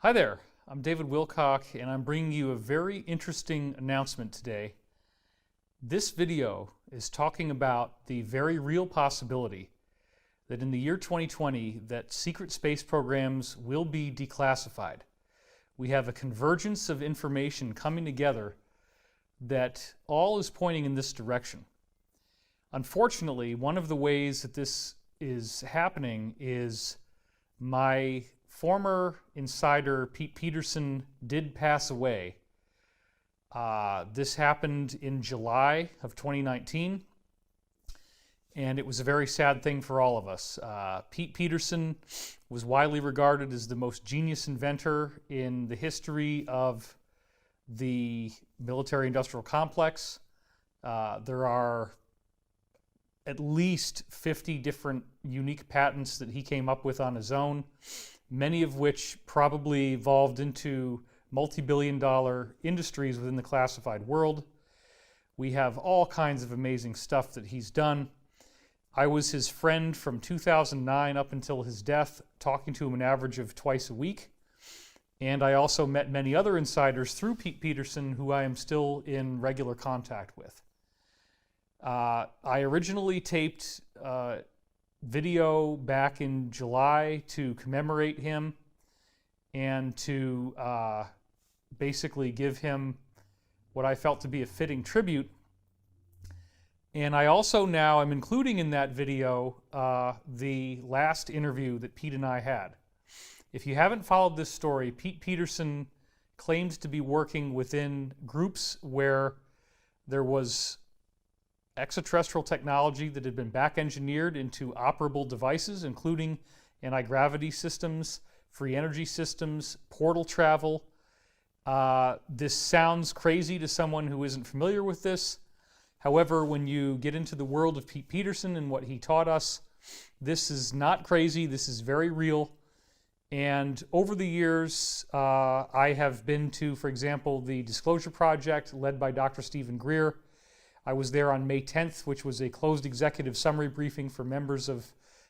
Hi there, I'm David Wilcock, and I'm bringing you a very interesting announcement today. This video is talking about the very real possibility that in the year 2020 that secret space programs will be declassified. We have a convergence of information coming together that all is pointing in this direction. Unfortunately, one of the ways that this is happening is my former insider, Pete Peterson, did pass away. This happened in July of 2019, and it was a very sad thing for all of us. Pete Peterson was widely regarded as the most genius inventor in the history of the military-industrial complex. There are at least 50 different unique patents that he came up with on his own, many of which probably evolved into multi-billion-dollar industries within the classified world. We have all kinds of amazing stuff that he's done. I was his friend from 2009 up until his death, talking to him an average of twice a week. And I also met many other insiders through Pete Peterson who I am still in regular contact with. I originally taped video back in July to commemorate him and to basically give him what I felt to be a fitting tribute. And I also now am including in that video the last interview that Pete and I had. If you haven't followed this story, Pete Peterson claimed to be working within groups where there was extraterrestrial technology that had been back-engineered into operable devices, including anti-gravity systems, free energy systems, portal travel. This sounds crazy to someone who isn't familiar with this. However, when you get into the world of Pete Peterson and what he taught us, this is not crazy, this is very real. And over the years, I have been to, for example, the Disclosure Project led by Dr. Stephen Greer. I was there on May 10th, which was a closed executive summary briefing for members of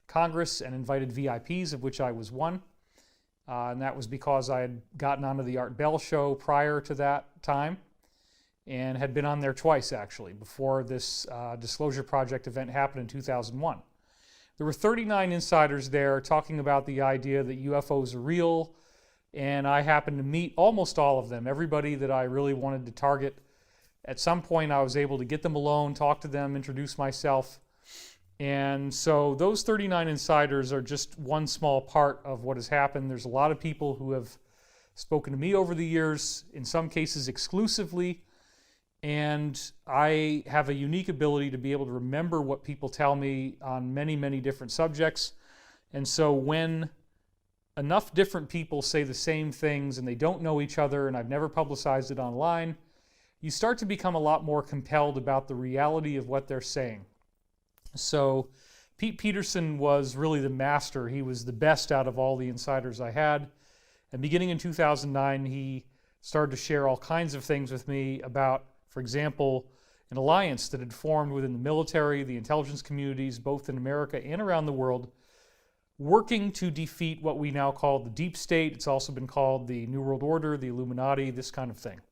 Congress and invited VIPs, of which I was one. And that was because I had gotten onto the Art Bell show prior to that time and had been on there twice, actually, before this Disclosure Project event happened in 2001. There were 39 insiders there talking about the idea that UFOs are real, and I happened to meet almost all of them, everybody that I really wanted to target. At some point, I was able to get them alone, talk to them, introduce myself. And so those 39 insiders are just one small part of what has happened. There's a lot of people who have spoken to me over the years, in some cases exclusively. And I have a unique ability to be able to remember what people tell me on many, many different subjects. And so when enough different people say the same things and they don't know each other, and I've never publicized it online, you start to become a lot more compelled about the reality of what they're saying. So Pete Peterson was really the master. He was the best out of all the insiders I had. And beginning in 2009, he started to share all kinds of things with me about, for example, an alliance that had formed within the military, the intelligence communities, both in America and around the world, working to defeat what we now call the deep state. It's also been called the New World Order, the Illuminati, this kind of thing.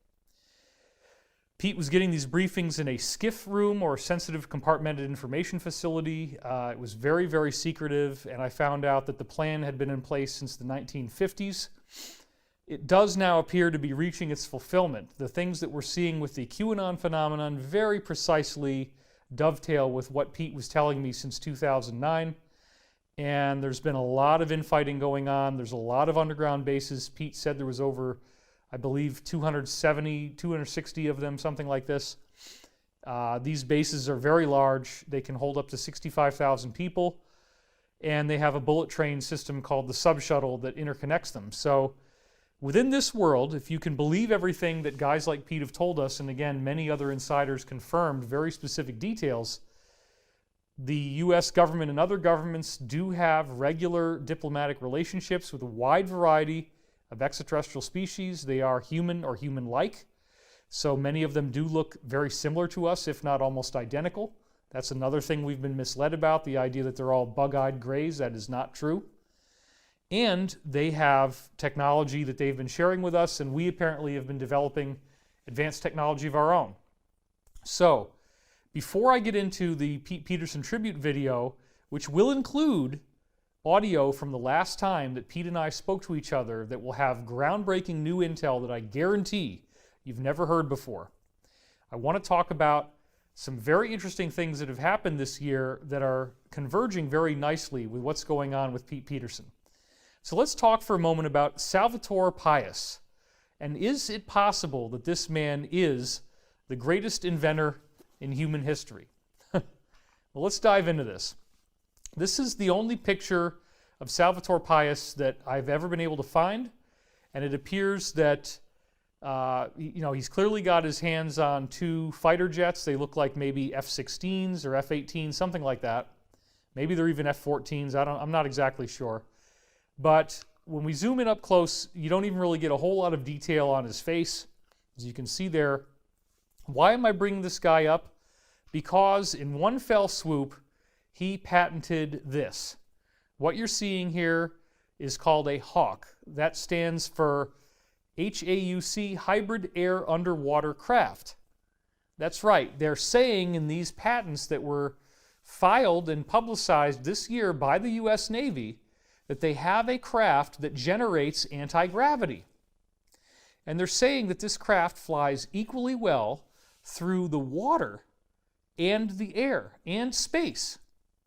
Pete was getting these briefings in a SCIF room, or sensitive compartmented information facility. It was very, very secretive, and I found out that the plan had been in place since the 1950s. It does now appear to be reaching its fulfillment. The things that we're seeing with the QAnon phenomenon very precisely dovetail with what Pete was telling me since 2009. And there's been a lot of infighting going on. There's a lot of underground bases. Pete said there was over, I believe, 270, 260 of them, something like this. These bases are very large. They can hold up to 65,000 people. And they have a bullet train system called the Subshuttle that interconnects them. So within this world, if you can believe everything that guys like Pete have told us, and again, many other insiders confirmed very specific details, the U.S. government and other governments do have regular diplomatic relationships with a wide variety of extraterrestrial species. They are human or human-like. So many of them do look very similar to us, if not almost identical. That's another thing we've been misled about, the idea that they're all bug-eyed grays. That is not true. And they have technology that they've been sharing with us, and we apparently have been developing advanced technology of our own. So, before I get into the Pete Peterson tribute video, which will include audio from the last time that Pete and I spoke to each other that will have groundbreaking new intel that I guarantee you've never heard before, I want to talk about some very interesting things that have happened this year that are converging very nicely with what's going on with Pete Peterson. So let's talk for a moment about Salvatore Pais. And is it possible that this man is the greatest inventor in human history? Well, let's dive into this. This is the only picture of Salvatore Pais that I've ever been able to find, and it appears that he's clearly got his hands on two fighter jets. They look like maybe F-16s or F-18s, something like that. Maybe they're even F-14s. I'm not exactly sure. But when we zoom in up close, you don't even really get a whole lot of detail on his face, as you can see there. Why am I bringing this guy up? Because in one fell swoop, he patented this. What you're seeing here is called a HAUC. That stands for HAUC, Hybrid Air Underwater Craft. That's right. They're saying in these patents that were filed and publicized this year by the U.S. Navy that they have a craft that generates anti-gravity. And they're saying that this craft flies equally well through the water and the air and space.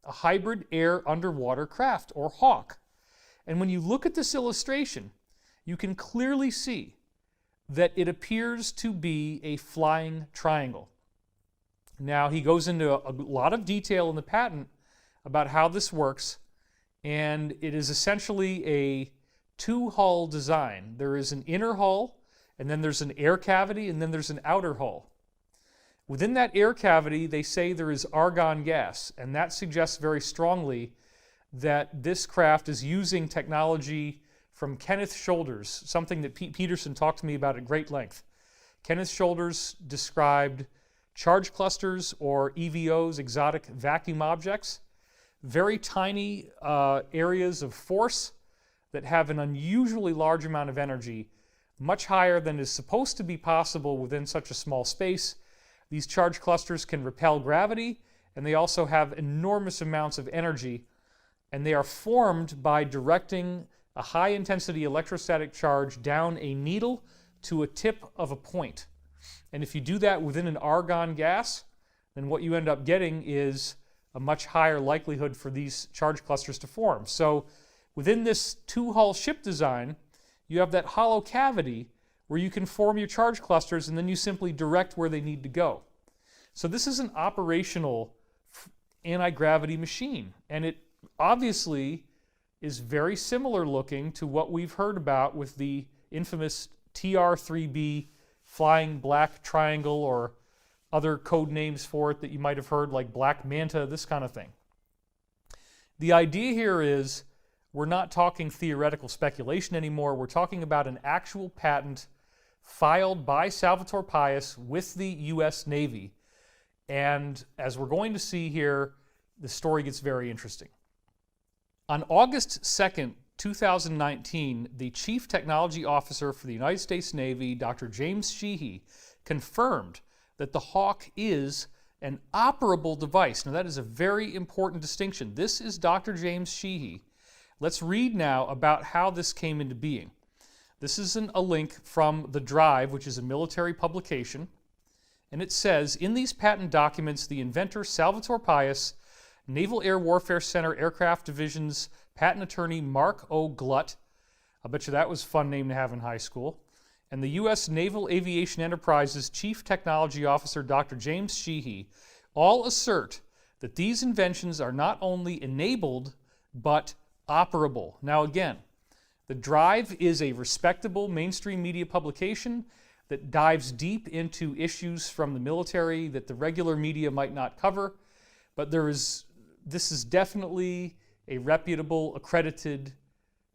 A hybrid air underwater craft, or HAUC. And when you look at this illustration, you can clearly see that it appears to be a flying triangle. Now, he goes into a lot of detail in the patent about how this works, and it is essentially a two-hull design. There is an inner hull, and then there's an air cavity, and then there's an outer hull. Within that air cavity, they say there is argon gas, and that suggests very strongly that this craft is using technology from Kenneth Shoulders, something that Pete Peterson talked to me about at great length. Kenneth Shoulders described charge clusters, or EVOs, exotic vacuum objects, very tiny areas of force that have an unusually large amount of energy, much higher than is supposed to be possible within such a small space. These charge clusters can repel gravity, and they also have enormous amounts of energy, and they are formed by directing a high-intensity electrostatic charge down a needle to a tip of a point. And if you do that within an argon gas, then what you end up getting is a much higher likelihood for these charge clusters to form. So within this two-hull ship design, you have that hollow cavity where you can form your charge clusters, and then you simply direct where they need to go. So this is an operational anti-gravity machine, and it obviously is very similar looking to what we've heard about with the infamous TR-3B flying black triangle, or other code names for it that you might have heard, like Black Manta, this kind of thing. The idea here is we're not talking theoretical speculation anymore. We're talking about an actual patent filed by Salvatore Pais with the U.S. Navy. And as we're going to see here, the story gets very interesting. On August 2nd, 2019, the Chief Technology Officer for the United States Navy, Dr. James Sheehy, confirmed that the HAUC is an operable device. Now, that is a very important distinction. This is Dr. James Sheehy. Let's read now about how this came into being. This is a link from The Drive, which is a military publication, and it says, in these patent documents, the inventor Salvatore Pais, Naval Air Warfare Center Aircraft Division's patent attorney Mark O. Glutt, I bet you that was a fun name to have in high school, and the U.S. Naval Aviation Enterprises Chief Technology Officer Dr. James Sheehy all assert that these inventions are not only enabled, but operable. Now again, The Drive is a respectable mainstream media publication that dives deep into issues from the military that the regular media might not cover, but this is definitely a reputable, accredited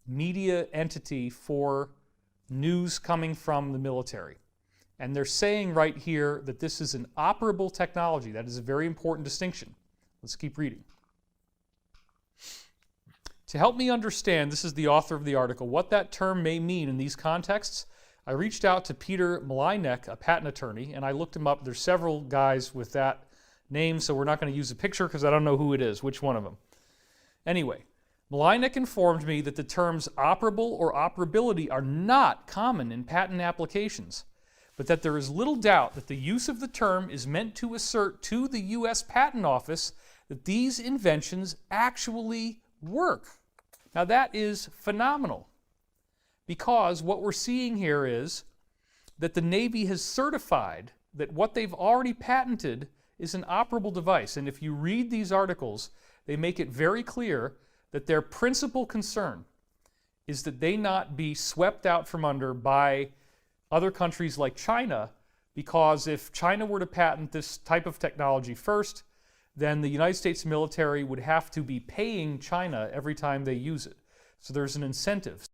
media entity for news coming from the military. And they're saying right here that this is an operable technology. That is a very important distinction. Let's keep reading. To help me understand, this is the author of the article, what that term may mean in these contexts, I reached out to Peter Maleynek, a patent attorney, and I looked him up. There's several guys with that name, so we're not going to use a picture because I don't know who it is, which one of them. Anyway, Maleynek informed me that the terms operable or operability are not common in patent applications, but that there is little doubt that the use of the term is meant to assert to the U.S. Patent Office that these inventions actually work. Now that is phenomenal, because what we're seeing here is that the Navy has certified that what they've already patented is an operable device. And if you read these articles, they make it very clear that their principal concern is that they not be swept out from under by other countries like China, because if China were to patent this type of technology first, then the United States military would have to be paying China every time they use it. So there's an incentive.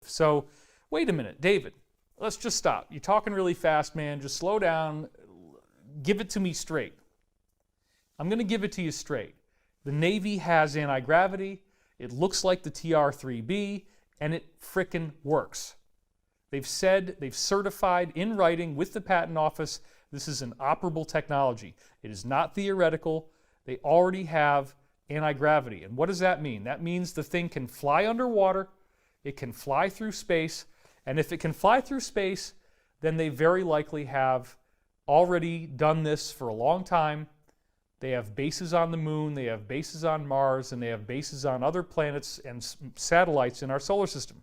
So, wait a minute, David, let's just stop. You're talking really fast, man. Just slow down. Give it to me straight. I'm going to give it to you straight. The Navy has anti-gravity. It looks like the TR-3B, and it frickin' works. They've said, they've certified in writing with the Patent Office, this is an operable technology. It is not theoretical. They already have anti-gravity. And what does that mean? That means the thing can fly underwater, it can fly through space, and if it can fly through space, then they very likely have already done this for a long time. They have bases on the moon, they have bases on Mars, and they have bases on other planets and satellites in our solar system.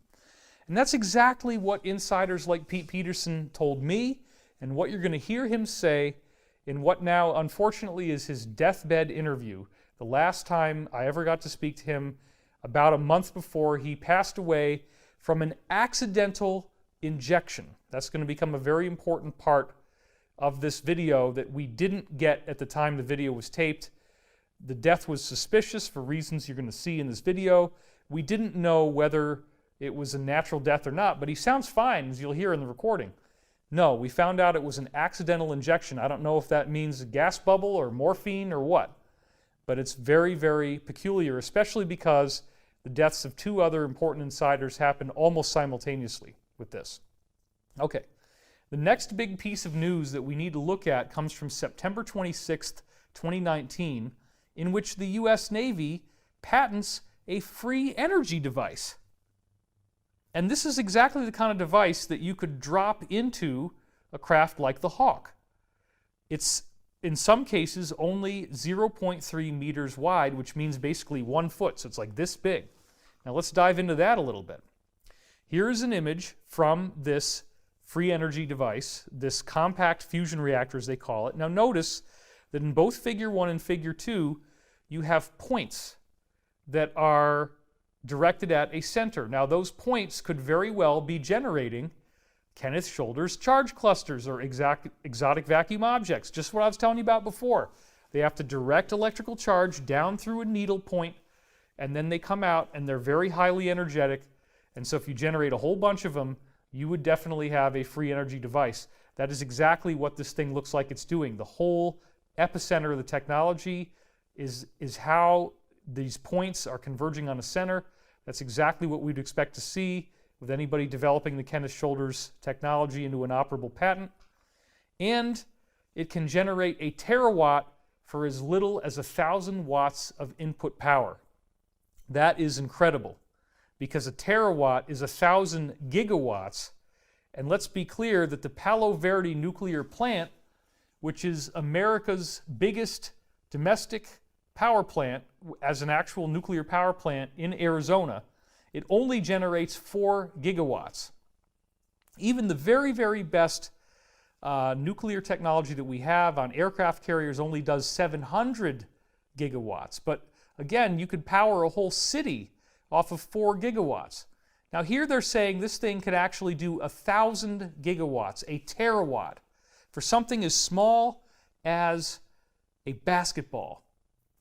And that's exactly what insiders like Pete Peterson told me, and what you're going to hear him say in what now unfortunately is his deathbed interview. The last time I ever got to speak to him, about a month before he passed away from an accidental injection. That's going to become a very important part of this video that we didn't get at the time the video was taped. The death was suspicious for reasons you're going to see in this video. We didn't know whether it was a natural death or not, but he sounds fine, as you'll hear in the recording. No, we found out it was an accidental injection. I don't know if that means a gas bubble or morphine or what, but it's very, very peculiar, especially because the deaths of two other important insiders happened almost simultaneously with this. Okay, the next big piece of news that we need to look at comes from September 26th, 2019, in which the U.S. Navy patents a free energy device. And this is exactly the kind of device that you could drop into a craft like the Hawk. It's, in some cases, only 0.3 meters wide, which means basically 1 foot, so it's like this big. Now let's dive into that a little bit. Here is an image from this free energy device, this compact fusion reactor as they call it. Now notice that in both Figure 1 and Figure 2, you have points that are directed at a center. Now those points could very well be generating Kenneth Shoulders charge clusters or exotic vacuum objects, just what I was telling you about before. They have to direct electrical charge down through a needle point, and then they come out and they're very highly energetic. And so if you generate a whole bunch of them, you would definitely have a free energy device. That is exactly what this thing looks like it's doing. The whole epicenter of the technology is how these points are converging on a center. That's exactly what we'd expect to see with anybody developing the Kenneth Shoulders technology into an operable patent. And it can generate a terawatt for as little as 1,000 watts of input power. That is incredible, because a terawatt is 1,000 gigawatts. And let's be clear that the Palo Verde nuclear plant, which is America's biggest domestic power plant as an actual nuclear power plant in Arizona, it only generates 4 gigawatts. Even the very, very best nuclear technology that we have on aircraft carriers only does 700 gigawatts. But again, you could power a whole city off of 4 gigawatts. Now here they're saying this thing could actually do 1,000 gigawatts, a terawatt, for something as small as a basketball,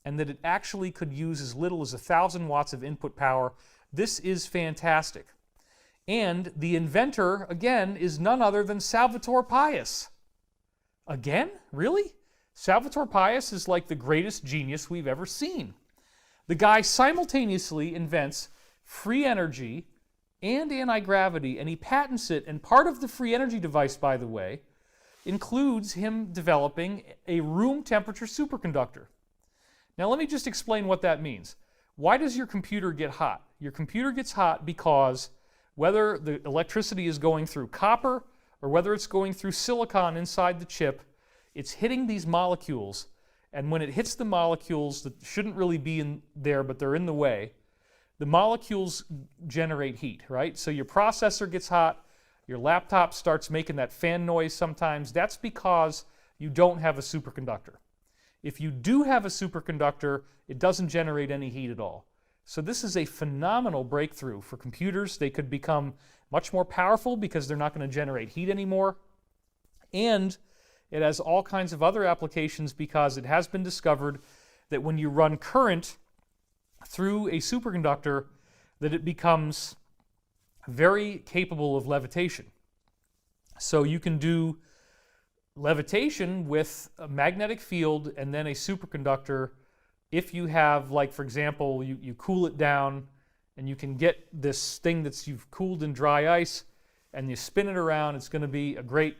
and that it actually could use as little as 1,000 watts of input power. This is fantastic. And the inventor, again, is none other than Salvatore Pais. Again? Really? Salvatore Pais is like the greatest genius we've ever seen. The guy simultaneously invents free energy and anti-gravity, and he patents it, and part of the free energy device, by the way, includes him developing a room temperature superconductor. Now let me just explain what that means. Why does your computer get hot? Your computer gets hot because whether the electricity is going through copper or whether it's going through silicon inside the chip, it's hitting these molecules, and when it hits the molecules that shouldn't really be in there but they're in the way, the molecules generate heat, right? So your processor gets hot, your laptop starts making that fan noise sometimes. That's because you don't have a superconductor. If you do have a superconductor, it doesn't generate any heat at all. So this is a phenomenal breakthrough for computers. They could become much more powerful because they're not going to generate heat anymore. And it has all kinds of other applications because it has been discovered that when you run current through a superconductor, that it becomes very capable of levitation. So you can do levitation with a magnetic field and then a superconductor if you have, like, for example, you cool it down and you can get this thing that you've cooled in dry ice and you spin it around. It's going to be a great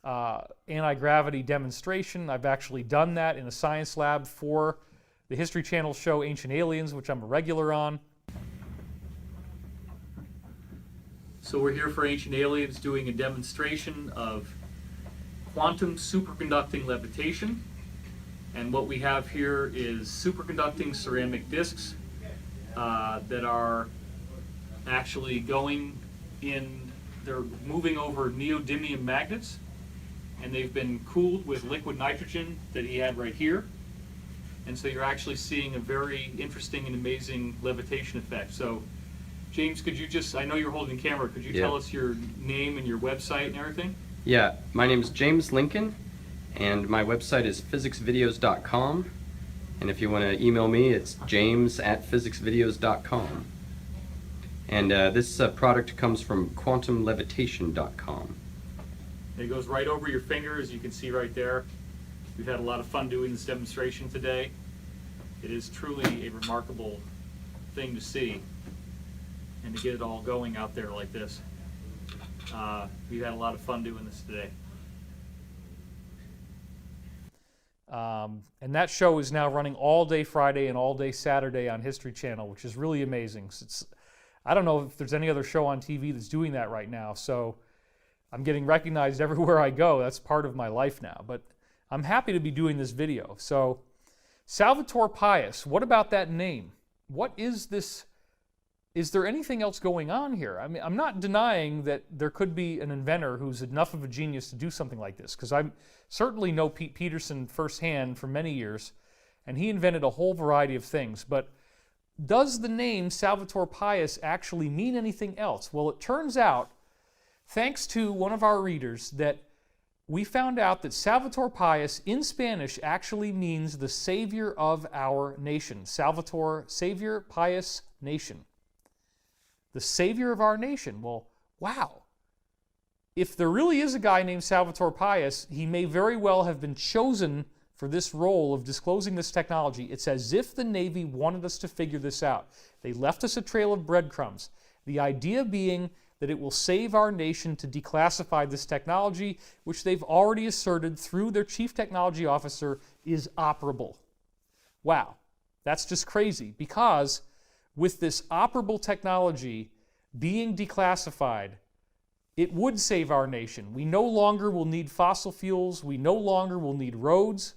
anti-gravity demonstration. I've actually done that in a science lab for the History Channel show Ancient Aliens, which I'm a regular on. So we're here for Ancient Aliens doing a demonstration of quantum superconducting levitation. And what we have here is superconducting ceramic discs that are actually going in, they're moving over neodymium magnets, and they've been cooled with liquid nitrogen that he had right here. And so you're actually seeing a very interesting and amazing levitation effect. So James, could you just, I know you're holding the camera, could you tell us your name and your website and everything? Yeah, my name is James Lincoln, and my website is physicsvideos.com. And if you want to email me, it's james@physicsvideos.com. And this product comes from quantumlevitation.com. It goes right over your finger, as you can see right there. We've had a lot of fun doing this demonstration today. It is truly a remarkable thing to see and to get it all going out there like this. We've had a lot of fun doing this today. And that show is now running all day Friday and all day Saturday on History Channel, which is really amazing. I don't know if there's any other show on TV that's doing that right now, so I'm getting recognized everywhere I go. That's part of my life now, but I'm happy to be doing this video. So, Salvatore Pais, what about that name? What is this? Is there anything else going on here? I mean, I'm not denying that there could be an inventor who's enough of a genius to do something like this, because I certainly know Pete Peterson firsthand for many years, and he invented a whole variety of things. But does the name Salvatore Pais actually mean anything else? Well, it turns out, thanks to one of our readers, that we found out that Salvatore Pais in Spanish actually means the savior of our nation. Salvatore, savior, Pais, nation. The savior of our nation. Well, wow. If there really is a guy named Salvatore Pais, he may very well have been chosen for this role of disclosing this technology. It's as if the Navy wanted us to figure this out. They left us a trail of breadcrumbs. The idea being that it will save our nation to declassify this technology, which they've already asserted through their chief technology officer is operable. Wow, that's just crazy, because with this operable technology being declassified, it would save our nation. We no longer will need fossil fuels. We no longer will need roads.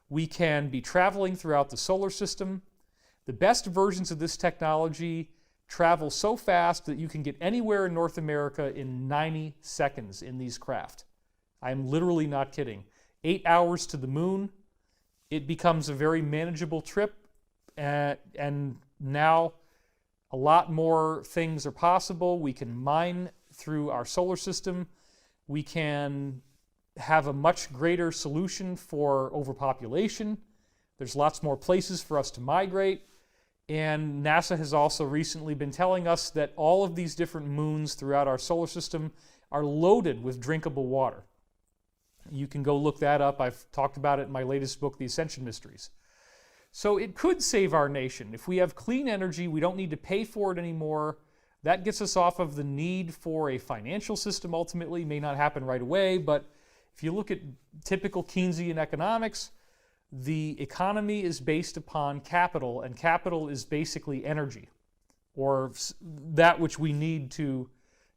We can be traveling throughout the solar system. The best versions of this technology travel so fast that you can get anywhere in North America in 90 seconds in these craft. I'm literally not kidding. 8 hours to the moon. It becomes a very manageable trip, and now a lot more things are possible. We can mine through our solar system. We can have a much greater solution for overpopulation. There's lots more places for us to migrate. And NASA has also recently been telling us that all of these different moons throughout our solar system are loaded with drinkable water. You can go look that up. I've talked about it in my latest book, The Ascension Mysteries. So it could save our nation. If we have clean energy, we don't need to pay for it anymore. That gets us off of the need for a financial system ultimately. It may not happen right away, but if you look at typical Keynesian economics, the economy is based upon capital, and capital is basically energy, or that which we need to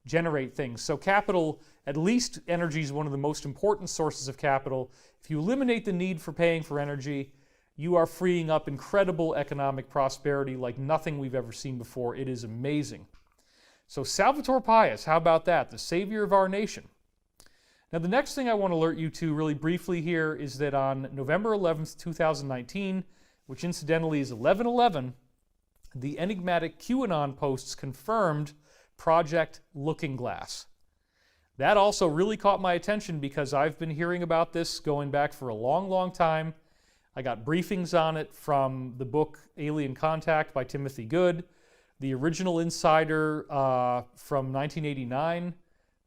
generate things. So capital, at least energy, is one of the most important sources of capital. If you eliminate the need for paying for energy, you are freeing up incredible economic prosperity like nothing we've ever seen before. It is amazing. So Salvator Pius, how about that? The savior of our nation. Now the next thing I want to alert you to really briefly here is that on November 11th, 2019, which incidentally is 11/11, the enigmatic QAnon posts confirmed Project Looking Glass. That also really caught my attention because I've been hearing about this going back for a long, long time. I got briefings on it from the book Alien Contact by Timothy Good, the original insider from 1989,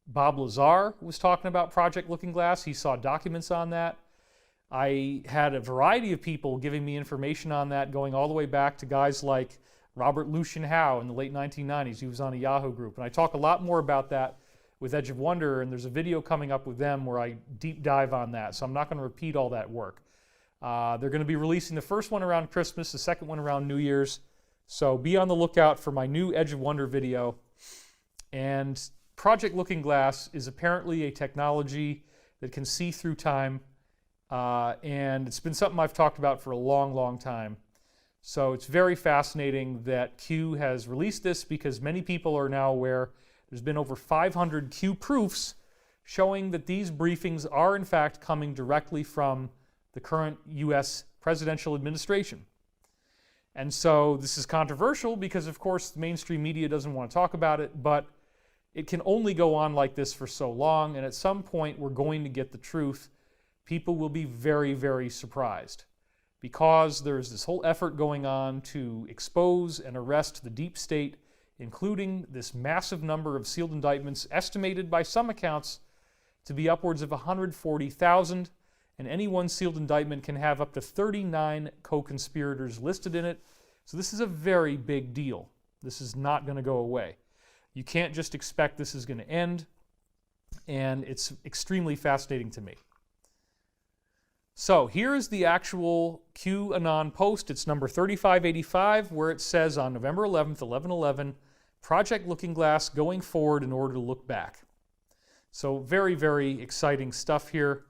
Bob Lazar, was talking about Project Looking Glass. He saw documents on that. I had a variety of people giving me information on that, going all the way back to guys like Robert Lucian Howe in the late 1990s. He was on a Yahoo group. And I talk a lot more about that with Edge of Wonder, and there's a video coming up with them where I deep dive on that. So I'm not going to repeat all that work. They're going to be releasing the first one around Christmas, the second one around New Year's. So be on the lookout for my new Edge of Wonder video. And Project Looking Glass is apparently a technology that can see through time. And it's been something I've talked about for a long, long time. So it's very fascinating that Q has released this because many people are now aware. There's been over 500 Q proofs showing that these briefings are in fact coming directly from the current U.S. presidential administration. And so this is controversial because, of course, the mainstream media doesn't want to talk about it, but it can only go on like this for so long, and at some point we're going to get the truth. People will be very, very surprised because there's this whole effort going on to expose and arrest the deep state, including this massive number of sealed indictments, estimated by some accounts to be upwards of 140,000. And any one sealed indictment can have up to 39 co-conspirators listed in it. So this is a very big deal. This is not going to go away. You can't just expect this is going to end, and it's extremely fascinating to me. So here is the actual QAnon post. It's number 3585, where it says on November 11th, 11/11, Project Looking Glass going forward in order to look back. So very, very exciting stuff here.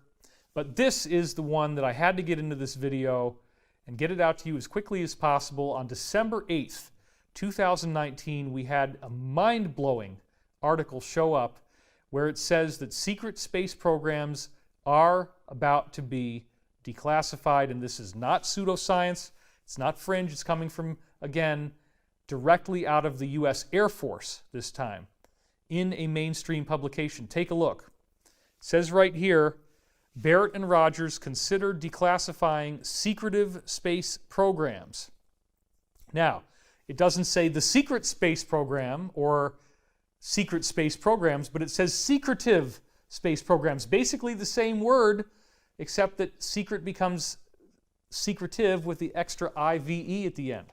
But this is the one that I had to get into this video and get it out to you as quickly as possible. On December 8th, 2019, we had a mind-blowing article show up where it says that secret space programs are about to be declassified, and this is not pseudoscience, it's not fringe, it's coming from, again, directly out of the U.S. Air Force this time, in a mainstream publication. Take a look. It says right here, Barrett and Rogers considered declassifying secretive space programs. Now, it doesn't say the secret space program or secret space programs, but it says secretive space programs. Basically the same word, except that secret becomes secretive with the extra IVE at the end.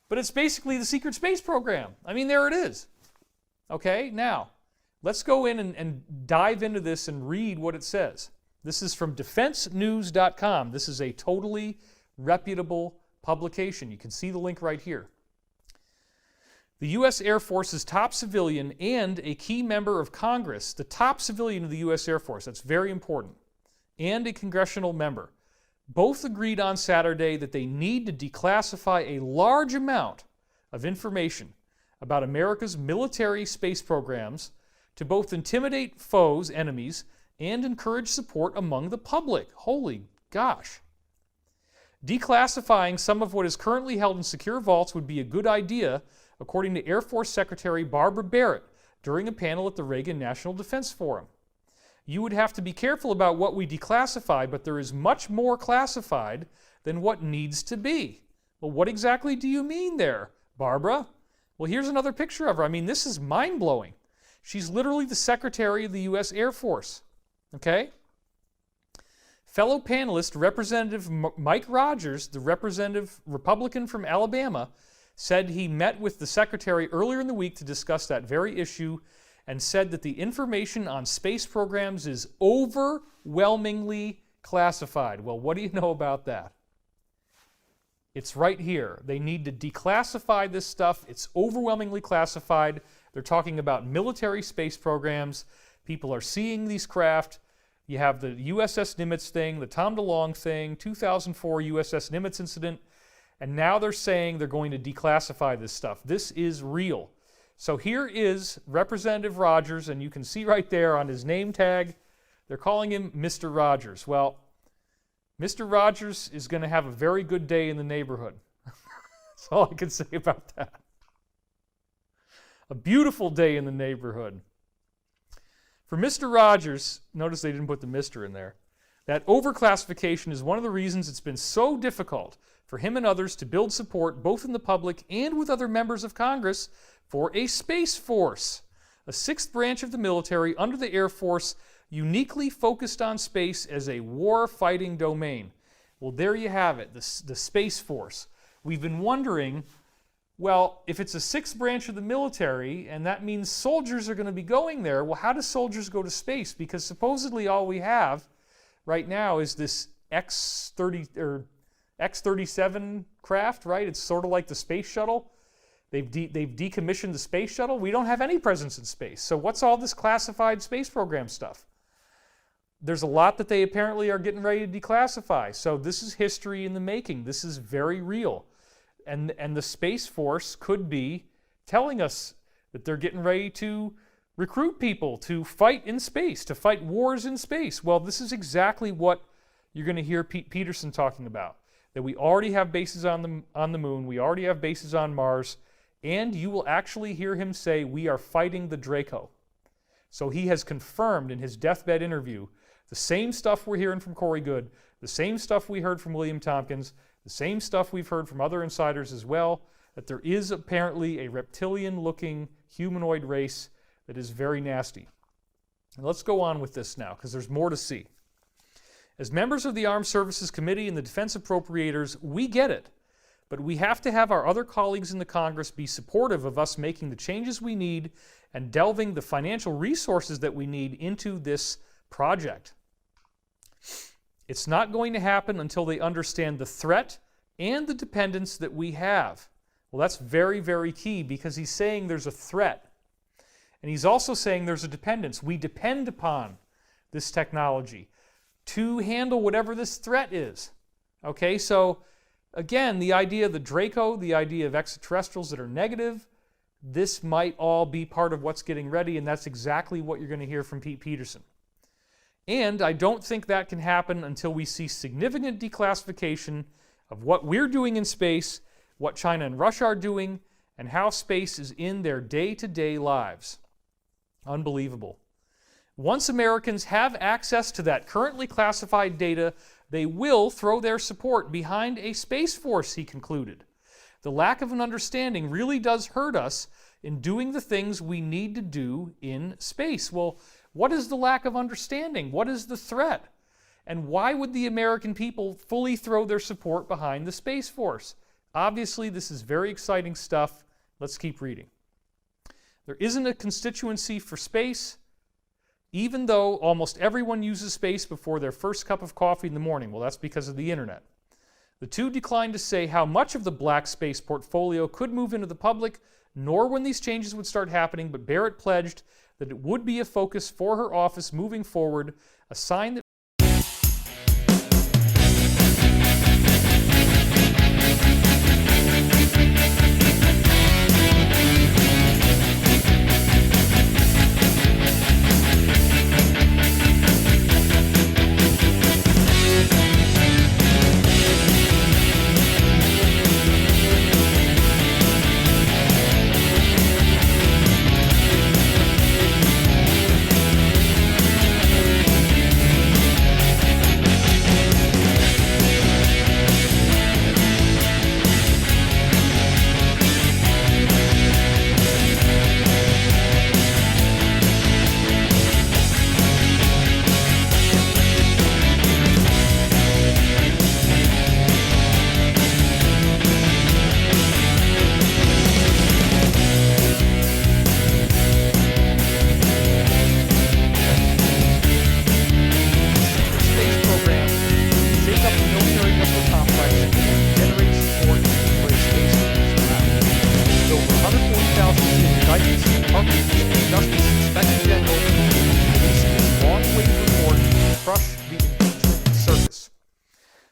But it's basically the secret space program. I mean, there it is. Okay, now, let's go in and dive into this and read what it says. This is from defensenews.com. This is a totally reputable publication. You can see the link right here. The U.S. Air Force's top civilian and a key member of Congress, the top civilian of the U.S. Air Force, that's very important, and a congressional member, both agreed on Saturday that they need to declassify a large amount of information about America's military space programs to both intimidate foes, enemies, and encourage support among the public. Holy gosh. Declassifying some of what is currently held in secure vaults would be a good idea, according to Air Force Secretary Barbara Barrett during a panel at the Reagan National Defense Forum. You would have to be careful about what we declassify, but there is much more classified than what needs to be. Well, what exactly do you mean there, Barbara? Well, here's another picture of her. I mean, this is mind-blowing. She's literally the Secretary of the U.S. Air Force. Okay? Fellow panelist Representative Mike Rogers, the Republican from Alabama, said he met with the secretary earlier in the week to discuss that very issue and said that the information on space programs is overwhelmingly classified. Well, what do you know about that? It's right here. They need to declassify this stuff. It's overwhelmingly classified. They're talking about military space programs. People are seeing these craft. You have the USS Nimitz thing, the Tom DeLonge thing, 2004 USS Nimitz incident, and now they're saying they're going to declassify this stuff. This is real. So here is Representative Rogers, and you can see right there on his name tag, they're calling him Mr. Rogers. Well, Mr. Rogers is going to have a very good day in the neighborhood. That's all I can say about that. A beautiful day in the neighborhood. For Mr. Rogers, notice they didn't put the Mr. in there, that overclassification is one of the reasons it's been so difficult for him and others to build support both in the public and with other members of Congress for a Space Force, a sixth branch of the military under the Air Force uniquely focused on space as a war-fighting domain. Well, there you have it, the Space Force. We've been wondering, well, if it's a sixth branch of the military, and that means soldiers are going to be going there, well, how do soldiers go to space? Because supposedly all we have right now is this X-37 craft, right? It's sort of like the space shuttle. They've decommissioned the space shuttle. We don't have any presence in space. So what's all this classified space program stuff? There's a lot that they apparently are getting ready to declassify. So this is history in the making. This is very real. And the Space Force could be telling us that they're getting ready to recruit people to fight in space, to fight wars in space. Well, this is exactly what you're going to hear Peterson talking about, that we already have bases on the moon, we already have bases on Mars, and you will actually hear him say, we are fighting the Draco. So he has confirmed in his deathbed interview the same stuff we're hearing from Corey Goode, the same stuff we heard from William Tompkins, the same stuff we've heard from other insiders as well, that there is apparently a reptilian-looking humanoid race that is very nasty. And let's go on with this now, because there's more to see. As members of the Armed Services Committee and the Defense Appropriators, we get it, but we have to have our other colleagues in the Congress be supportive of us making the changes we need and delving the financial resources that we need into this project. It's not going to happen until they understand the threat and the dependence that we have. Well, that's very, very key, because he's saying there's a threat. And he's also saying there's a dependence. We depend upon this technology to handle whatever this threat is. Okay, so again, the idea of the Draco, the idea of extraterrestrials that are negative, this might all be part of what's getting ready, and that's exactly what you're going to hear from Pete Peterson. And I don't think that can happen until we see significant declassification of what we're doing in space, what China and Russia are doing, and how space is in their day-to-day lives. Unbelievable. Once Americans have access to that currently classified data, they will throw their support behind a Space Force, he concluded. The lack of an understanding really does hurt us in doing the things we need to do in space. Well, what is the lack of understanding? What is the threat? And why would the American people fully throw their support behind the Space Force? Obviously, this is very exciting stuff. Let's keep reading. There isn't a constituency for space, even though almost everyone uses space before their first cup of coffee in the morning. Well, that's because of the internet. The two declined to say how much of the black space portfolio could move into the public, nor when these changes would start happening, but Barrett pledged that it would be a focus for her office moving forward, a sign that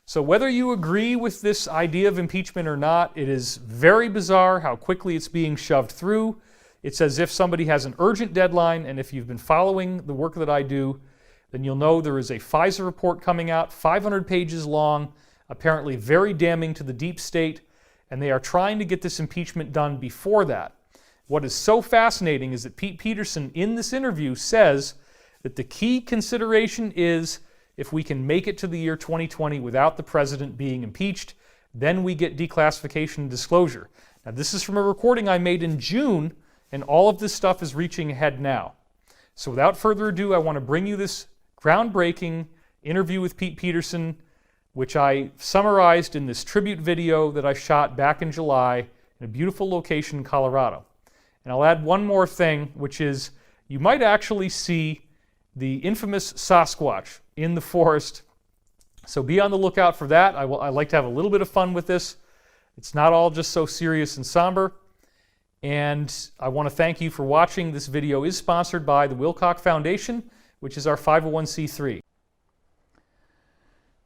So whether you agree with this idea of impeachment or not, it is very bizarre how quickly it's being shoved through. It's as if somebody has an urgent deadline, and if you've been following the work that I do, then you'll know there is a FISA report coming out, 500 pages long, apparently very damning to the deep state, and they are trying to get this impeachment done before that. What is so fascinating is that Pete Peterson in this interview says that the key consideration is if we can make it to the year 2020 without the president being impeached, then we get declassification and disclosure. Now, this is from a recording I made in June, and all of this stuff is reaching ahead now. So without further ado, I want to bring you this groundbreaking interview with Pete Peterson, which I summarized in this tribute video that I shot back in July in a beautiful location in Colorado. And I'll add one more thing, which is you might actually see the infamous Sasquatch in the forest. So be on the lookout for that. I like to have a little bit of fun with this. It's not all just so serious and somber. And I want to thank you for watching. This video is sponsored by the Wilcock Foundation, which is our 501c3.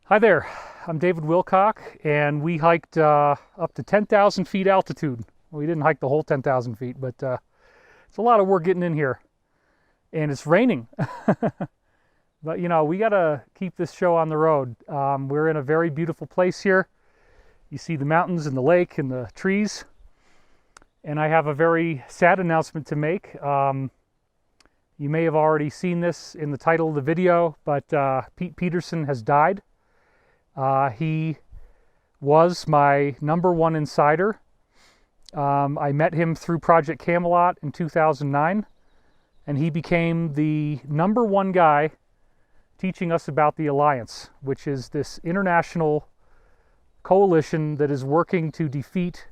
Hi there, I'm David Wilcock, and we hiked up to 10,000 feet altitude. We didn't hike the whole 10,000 feet, but it's a lot of work getting in here. And it's raining. But you know, we gotta keep this show on the road. We're in a very beautiful place here. You see the mountains and the lake and the trees. And I have a very sad announcement to make. You may have already seen this in the title of the video, but Pete Peterson has died. He was my #1 insider. I met him through Project Camelot in 2009, and he became the #1 guy teaching us about the Alliance, which is this international coalition that is working to defeat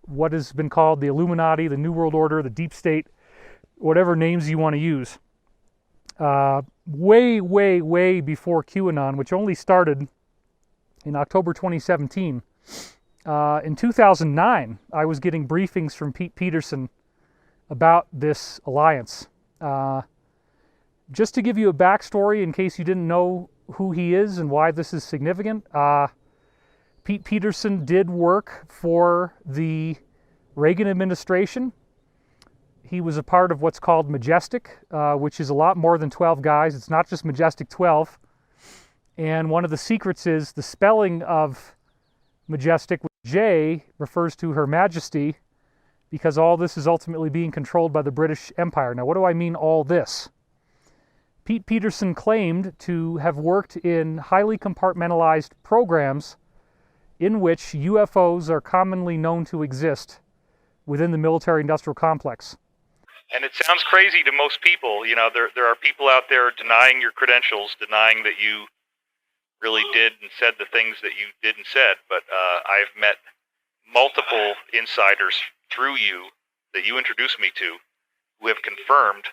what has been called the Illuminati, the New World Order, the Deep State, whatever names you want to use. Way, way, way before QAnon, which only started in October 2017. In 2009, I was getting briefings from Pete Peterson about this alliance. Just to give you a backstory, in case you didn't know who he is and why this is significant, Pete Peterson did work for the Reagan administration. He was a part of what's called Majestic, which is a lot more than 12 guys. It's not just Majestic 12. And one of the secrets is the spelling of Majestic with J refers to Her Majesty, because all this is ultimately being controlled by the British Empire. Now, what do I mean all this? Pete Peterson claimed to have worked in highly compartmentalized programs in which UFOs are commonly known to exist within the military-industrial complex. And it sounds crazy to most people. You know, there are people out there denying your credentials, denying that you really did and said the things that you did and said. But I've met multiple insiders through you that you introduced me to who have confirmed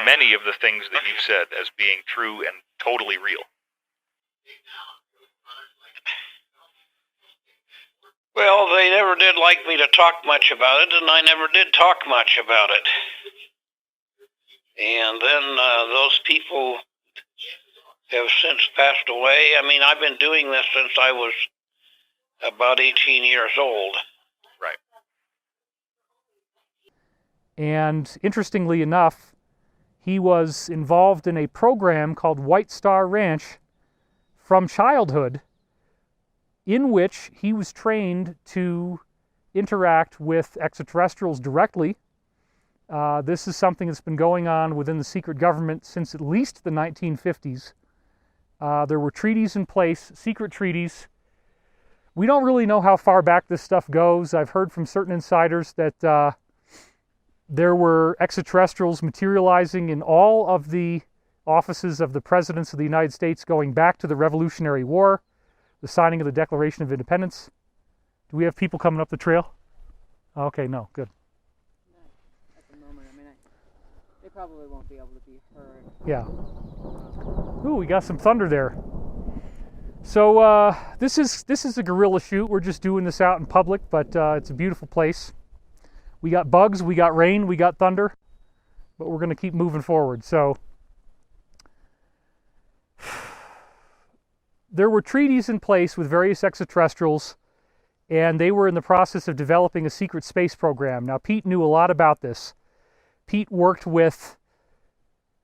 many of the things that you've said as being true and totally real. Well, they never did like me to talk much about it, and I never did talk much about it. And then those people have since passed away. I mean, I've been doing this since I was about 18 years old. Right. And interestingly enough, he was involved in a program called White Star Ranch from childhood, in which he was trained to interact with extraterrestrials directly. This is something that's been going on within the secret government since at least the 1950s. There were treaties in place, secret treaties. We don't really know how far back this stuff goes. I've heard from certain insiders that there were extraterrestrials materializing in all of the offices of the presidents of the United States going back to the Revolutionary War, the signing of the Declaration of Independence. Do we have people coming up the trail? Okay, no, good. Not at the moment. I mean, they probably won't be able to be heard. Yeah. Ooh, we got some thunder there. So this is a guerrilla shoot. We're just doing this out in public, but it's a beautiful place. We got bugs, we got rain, we got thunder, but we're going to keep moving forward. So there were treaties in place with various extraterrestrials, and they were in the process of developing a secret space program. Now, Pete knew a lot about this. Pete worked with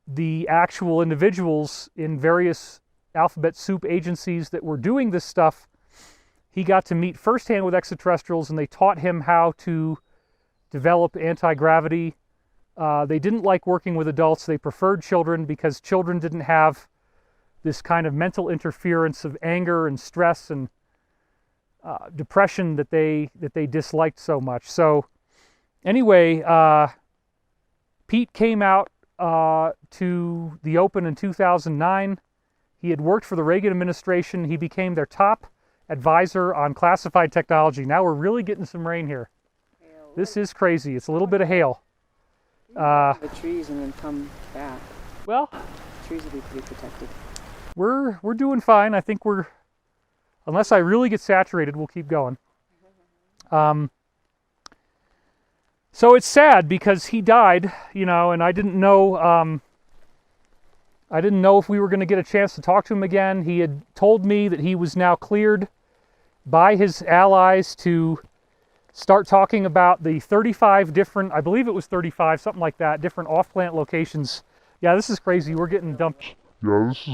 the actual individuals in various alphabet soup agencies that were doing this stuff. He got to meet firsthand with extraterrestrials, and they taught him how to develop anti-gravity. They didn't like working with adults. They preferred children because children didn't have this kind of mental interference of anger and stress and depression that they disliked so much. So anyway, Pete came out to the open in 2009. He had worked for the Reagan administration. He became their top advisor on classified technology. Now we're really getting some rain here. Hail. This is crazy. It's a little bit of hail. The trees and then come back. Well, The trees will be pretty protected. we're doing fine. I think we're, unless I really get saturated, we'll keep going. So it's sad because he died, you know, and I didn't know if we were going to get a chance to talk to him again. He had told me that he was now cleared by his allies to start talking about the 35 different, I believe it was 35, something like that, different off-planet locations. Yeah, this is crazy. We're getting dumped. This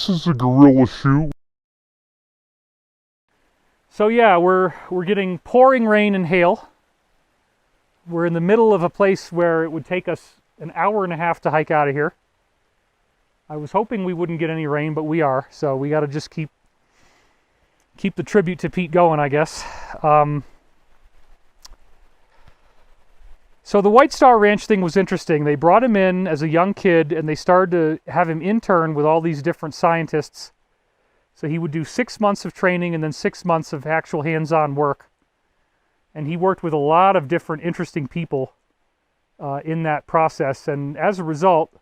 is a gorilla shoot. So yeah, we're getting pouring rain and hail. We're in the middle of a place where it would take us an hour and a half to hike out of here. I was hoping we wouldn't get any rain, but we are. So we got to just keep the tribute to Pete going, I guess. So the White Star Ranch thing was interesting. They brought him in as a young kid, and they started to have him intern with all these different scientists. So he would do 6 months of training and then 6 months of actual hands-on work. And he worked with a lot of different interesting people in that process. And as a result,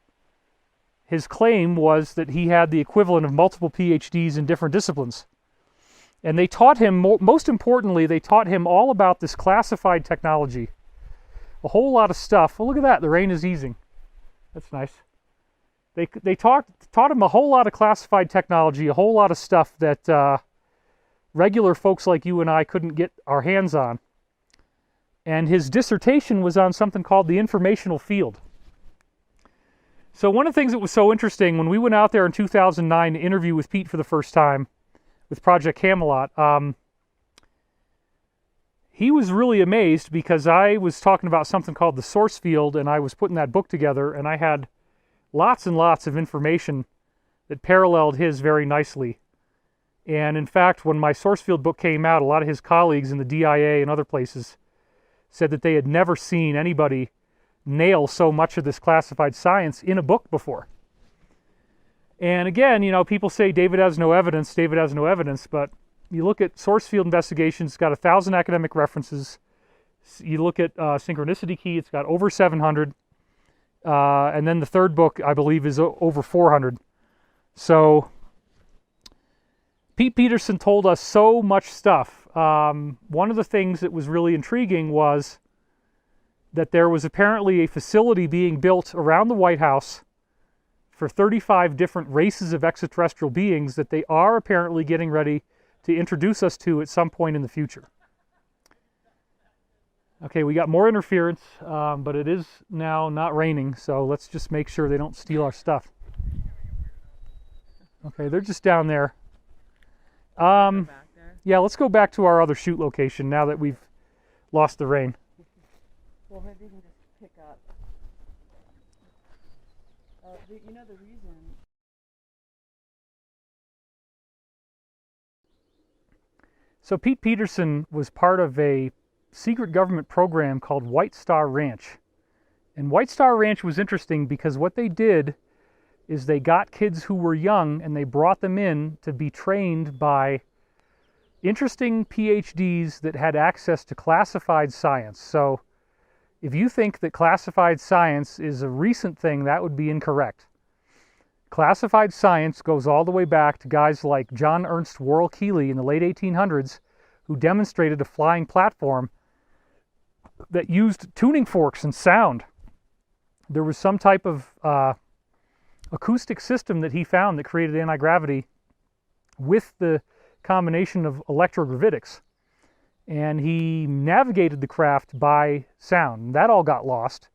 his claim was that he had the equivalent of multiple PhDs in different disciplines. And they taught him, most importantly, they taught him all about this classified technology. A whole lot of stuff. Well, look at that. The rain is easing. That's nice. They taught him a whole lot of classified technology, a whole lot of stuff that regular folks like you and I couldn't get our hands on. And his dissertation was on something called the informational field. So one of the things that was so interesting, when we went out there in 2009 to interview with Pete for the first time with Project Camelot, he was really amazed because I was talking about something called the source field, and I was putting that book together, and I had lots and lots of information that paralleled his very nicely. And in fact, when my source field book came out, a lot of his colleagues in the DIA and other places said that they had never seen anybody nail so much of this classified science in a book before. And again, you know, people say David has no evidence, but you look at source field investigations, it's got 1,000 academic references. You look at Synchronicity Key, it's got over 700. And then the third book, I believe, is over 400. So Pete Peterson told us so much stuff. One of the things that was really intriguing was that there was apparently a facility being built around the White House for 35 different races of extraterrestrial beings that they are apparently getting ready to introduce us to at some point in the future. Okay, we got more interference, but it is now not raining, so let's just make sure they don't steal our stuff. Okay, they're just down there. Yeah, let's go back to our other shoot location now that we've lost the rain. Well, maybe you can just pick up. You know the reason. So Pete Peterson was part of a secret government program called White Star Ranch. And White Star Ranch was interesting because what they did is they got kids who were young and they brought them in to be trained by interesting PhDs that had access to classified science. So if you think that classified science is a recent thing, that would be incorrect. Classified science goes all the way back to guys like John Ernst Worrell Keeley in the late 1800s, who demonstrated a flying platform that used tuning forks and sound. there was some type of acoustic system that he found that created anti-gravity with the combination of electrogravitics. And he navigated the craft by sound. That all got lost.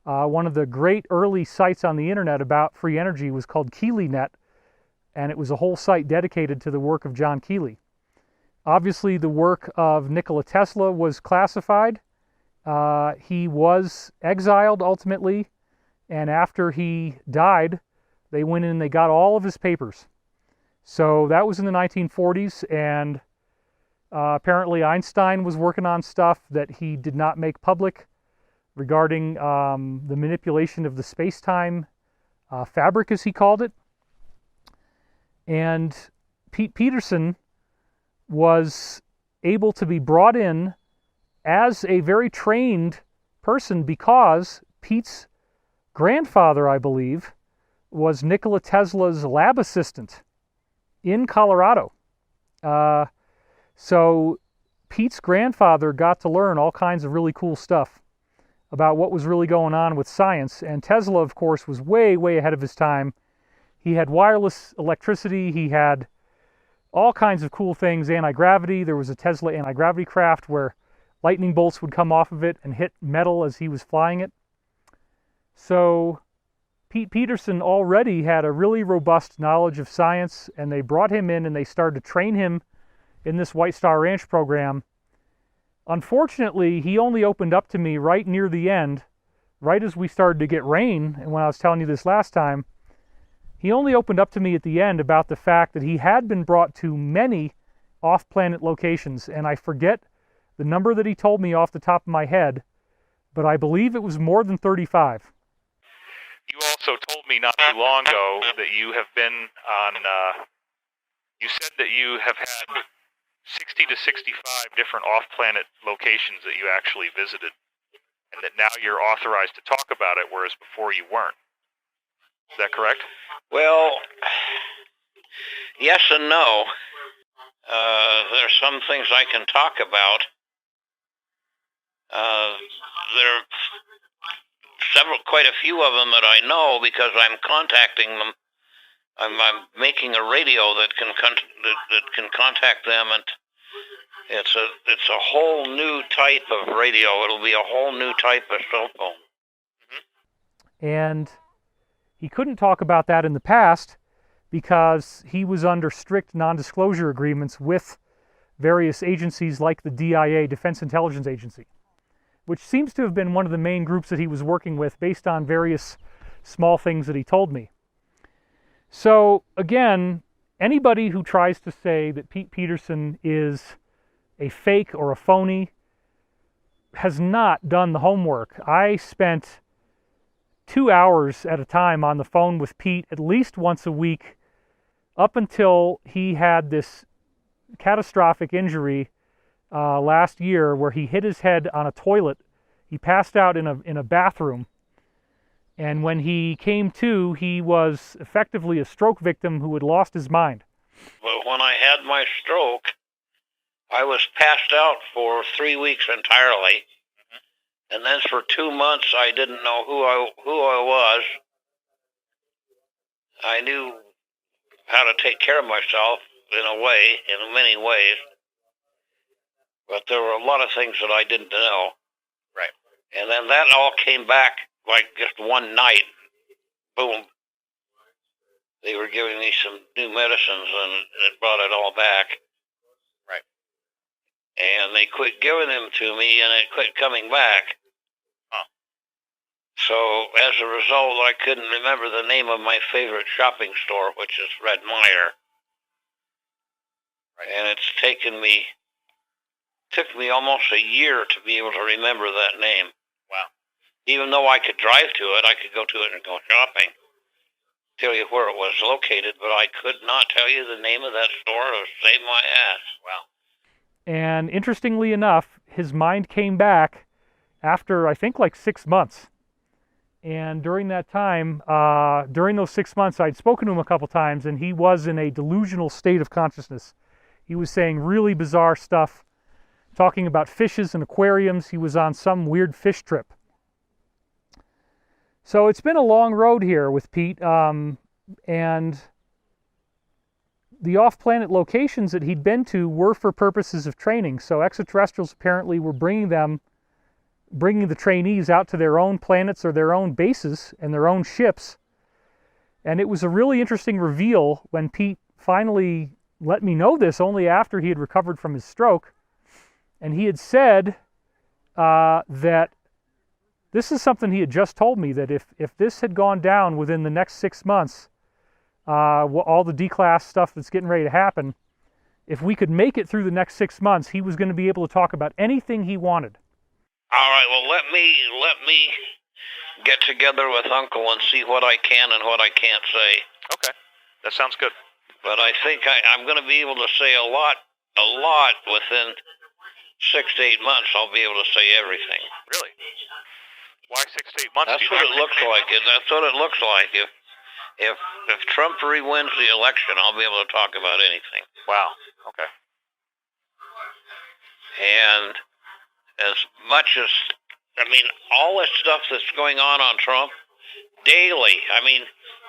One of the great early sites on the internet about free energy was called KeelyNet, and it was a whole site dedicated to the work of John Keely. Obviously, the work of Nikola Tesla was classified. He was exiled ultimately, and after he died, they went in and they got all of his papers. So that was in the 1940s, and apparently Einstein was working on stuff that he did not make public regarding the manipulation of the space-time fabric, as he called it. And Peterson was able to be brought in as a very trained person because Pete's grandfather, I believe, was Nikola Tesla's lab assistant in Colorado. So Pete's grandfather got to learn all kinds of really cool stuff about what was really going on with science. And Tesla, of course, was way, way ahead of his time. He had wireless electricity. He had all kinds of cool things, anti-gravity. There was a Tesla anti-gravity craft where lightning bolts would come off of it and hit metal as he was flying it. So Peterson already had a really robust knowledge of science, and they brought him in and they started to train him in this White Star Ranch program. Unfortunately, he only opened up to me right near the end, right as we started to get rain, and when I was telling you this last time, he only opened up to me at the end about the fact that he had been brought to many off-planet locations, and I forget the number that he told me off the top of my head, but I believe it was more than 35. You also told me not too long ago that you have been on, you said that you have had 60 to 65 different off-planet locations that you actually visited, and that now you're authorized to talk about it, whereas before you weren't. Is that correct? Well, yes and no. There's some things I can talk about. There are quite a few of them that I know because I'm contacting them. I'm making a radio that can contact them, and it's a whole new type of radio. It'll be a whole new type of cell phone. And he couldn't talk about that in the past because he was under strict non-disclosure agreements with various agencies like the DIA, Defense Intelligence Agency, which seems to have been one of the main groups that he was working with based on various small things that he told me. So again, anybody who tries to say that Pete Peterson is a fake or a phony has not done the homework. I spent 2 hours at a time on the phone with Pete at least once a week up until he had this catastrophic injury last year where he hit his head on a toilet. He passed out in a bathroom, and when he came to, he was effectively a stroke victim who had lost his mind. But when I had my stroke, I was passed out for 3 weeks entirely. And then for 2 months, I didn't know who I was. I knew how to take care of myself in many ways. But there were a lot of things that I didn't know. Right. And then that all came back like just one night. Boom. They were giving me some new medicines, and it brought it all back. Right. And they quit giving them to me, and it quit coming back. So, as a result, I couldn't remember the name of my favorite shopping store, which is Fred Meyer. Right. And it's took me almost a year to be able to remember that name. Wow. Even though I could drive to it, I could go to it and go shopping, tell you where it was located, but I could not tell you the name of that store to save my ass. Wow. And interestingly enough, his mind came back after, I think, like 6 months. And during that time, during those 6 months, I'd spoken to him a couple times, and he was in a delusional state of consciousness. He was saying really bizarre stuff, talking about fishes and aquariums. He was on some weird fish trip. So it's been a long road here with Pete, and the off-planet locations that he'd been to were for purposes of training. So extraterrestrials apparently were bringing the trainees out to their own planets or their own bases and their own ships. And it was a really interesting reveal when Pete finally let me know this, only after he had recovered from his stroke. And he had said that this is something he had just told me, that if this had gone down within the next 6 months, all the declass stuff that's getting ready to happen, if we could make it through the next 6 months, he was going to be able to talk about anything he wanted. All right, well, let me get together with Uncle and see what I can and what I can't say. Okay, that sounds good. But I think I'm going to be able to say a lot within 6 to 8 months. I'll be able to say everything. Really? Why 6 to 8 months? That's what it looks like. That's what it looks like. If Trump re-wins the election, I'll be able to talk about anything. Wow. Okay. And as much as, I mean, all this stuff that's going on Trump daily. I mean,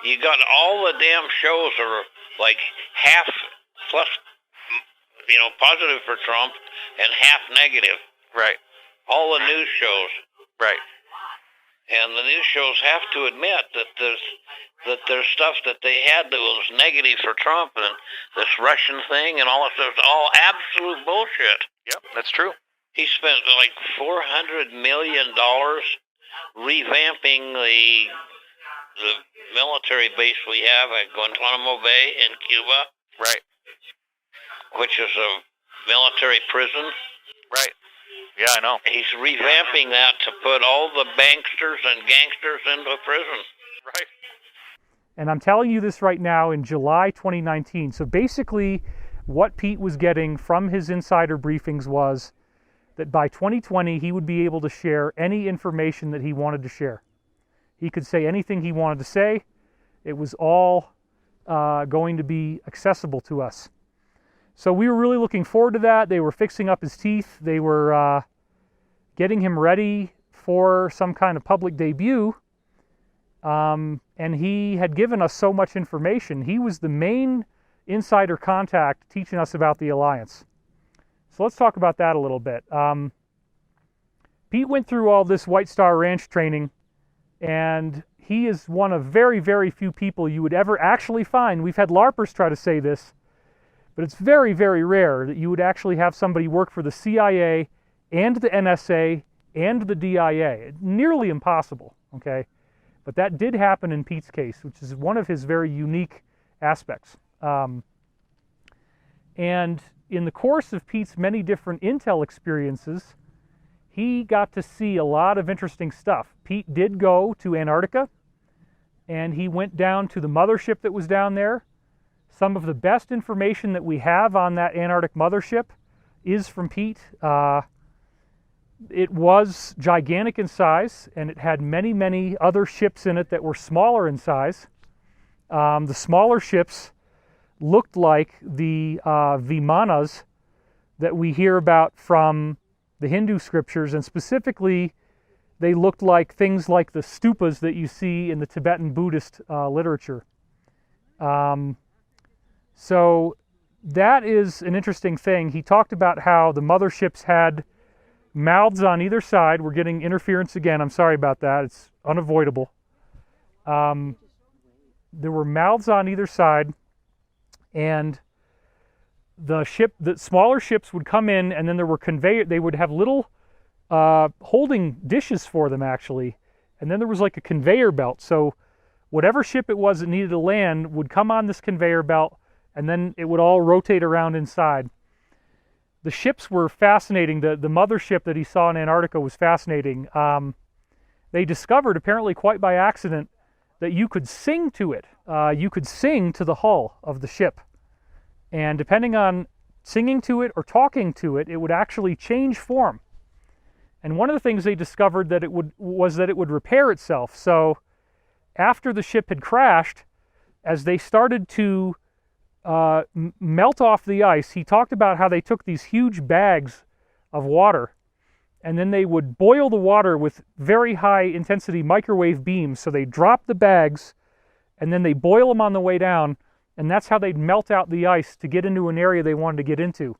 you got all the damn shows are like half plus, positive for Trump and half negative. Right. All the news shows. Right. And the news shows have to admit that there's stuff that they had that was negative for Trump, and this Russian thing and all that stuff, all absolute bullshit. Yep, that's true. He spent like $400 million revamping the military base we have at Guantanamo Bay in Cuba. Right. Which is a military prison. Right. Yeah, I know. He's revamping that to put all the banksters and gangsters into prison. Right. And I'm telling you this right now in July 2019. So basically, what Pete was getting from his insider briefings was that by 2020, he would be able to share any information that he wanted to share. He could say anything he wanted to say. It was all going to be accessible to us. So we were really looking forward to that. They were fixing up his teeth. They were getting him ready for some kind of public debut. And he had given us so much information. He was the main insider contact teaching us about the Alliance. So let's talk about that a little bit. Pete went through all this White Star Ranch training, and he is one of very, very few people you would ever actually find. We've had LARPers try to say this, but it's very, very rare that you would actually have somebody work for the CIA and the NSA and the DIA. Nearly impossible, okay? But that did happen in Pete's case, which is one of his very unique aspects. And in the course of Pete's many different intel experiences, he got to see a lot of interesting stuff. Pete did go to Antarctica, and he went down to the mothership that was down there. Some of the best information that we have on that Antarctic mothership is from Pete. It was gigantic in size, and it had many, many other ships in it that were smaller in size. The smaller ships looked like the Vimanas that we hear about from the Hindu scriptures, and specifically, they looked like things like the stupas that you see in the Tibetan Buddhist literature. So that is an interesting thing. He talked about how the motherships had mouths on either side. We're getting interference again. I'm sorry about that. It's unavoidable. There were mouths on either side, and the smaller ships would come in, and then there were they would have little holding dishes for them, actually. And then there was like a conveyor belt. So whatever ship it was that needed to land would come on this conveyor belt, and then it would all rotate around inside. The ships were fascinating. The mothership that he saw in Antarctica was fascinating. They discovered, apparently quite by accident, that you could sing to it. You could sing to the hull of the ship. And depending on singing to it or talking to it, it would actually change form. And one of the things they discovered was that it would repair itself. So after the ship had crashed, as they started to melt off the ice, he talked about how they took these huge bags of water and then they would boil the water with very high intensity microwave beams. So they drop the bags, and then they boil them on the way down, and that's how they'd melt out the ice to get into an area they wanted to get into.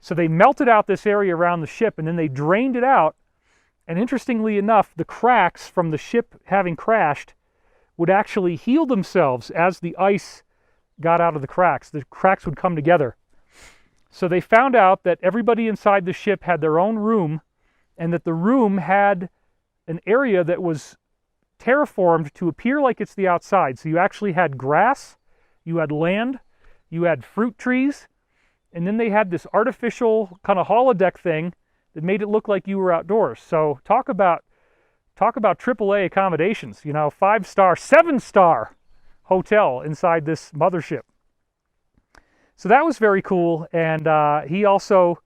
So they melted out this area around the ship, and then they drained it out, and interestingly enough, the cracks from the ship having crashed would actually heal themselves as the ice got out of the cracks. The cracks would come together. So they found out that everybody inside the ship had their own room, and that the room had an area that was terraformed to appear like it's the outside. So you actually had grass, you had land, you had fruit trees, and then they had this artificial kind of holodeck thing that made it look like you were outdoors. So talk about AAA accommodations, 5-star, 7-star hotel inside this mothership. So that was very cool. And he also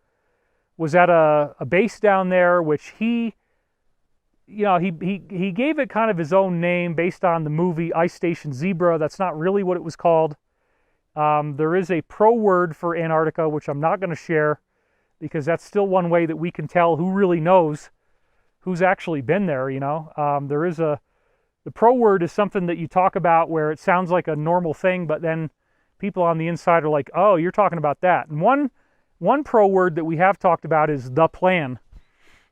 was at a base down there, which he gave it kind of his own name based on the movie Ice Station Zebra. That's not really what it was called. There is a pro word for Antarctica, which I'm not going to share, because that's still one way that we can tell who really knows, who's actually been there. The pro word is something that you talk about where it sounds like a normal thing, but then people on the inside are like, oh, you're talking about that. And one pro word that we have talked about is the plan.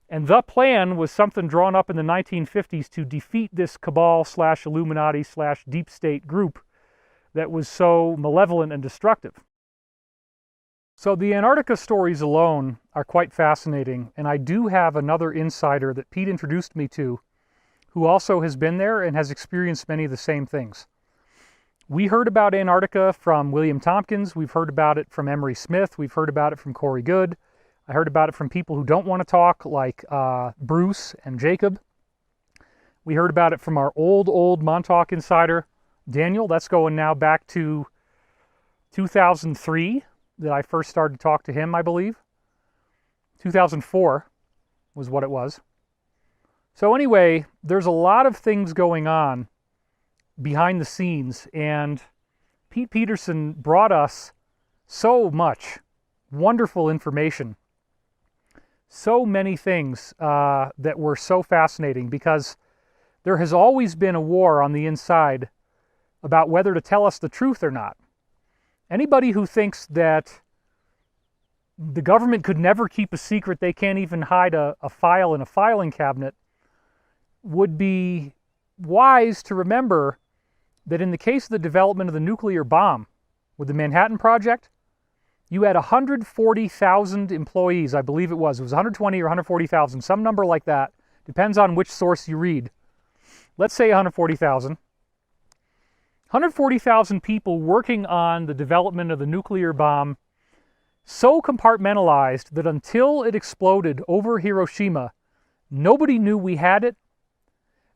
And the plan was something drawn up in the 1950s to defeat this cabal/Illuminati/deep state group that was so malevolent and destructive. So the Antarctica stories alone are quite fascinating, and I do have another insider that Pete introduced me to who also has been there and has experienced many of the same things. We heard about Antarctica from William Tompkins. We've heard about it from Emery Smith. We've heard about it from Corey Good. I heard about it from people who don't want to talk, like Bruce and Jacob. We heard about it from our old Montauk insider, Daniel. That's going now back to 2003 that I first started to talk to him, I believe. 2004 was what it was. So anyway, there's a lot of things going on behind the scenes, and Pete Peterson brought us so much wonderful information, so many things that were so fascinating, because there has always been a war on the inside about whether to tell us the truth or not. Anybody who thinks that the government could never keep a secret, they can't even hide a file in a filing cabinet, would be wise to remember that in the case of the development of the nuclear bomb with the Manhattan Project, you had 140,000 employees, I believe it was 120 or 140,000, some number like that, depends on which source you read. Let's say 140,000. 140,000 people working on the development of the nuclear bomb, so compartmentalized that until it exploded over Hiroshima, nobody knew we had it.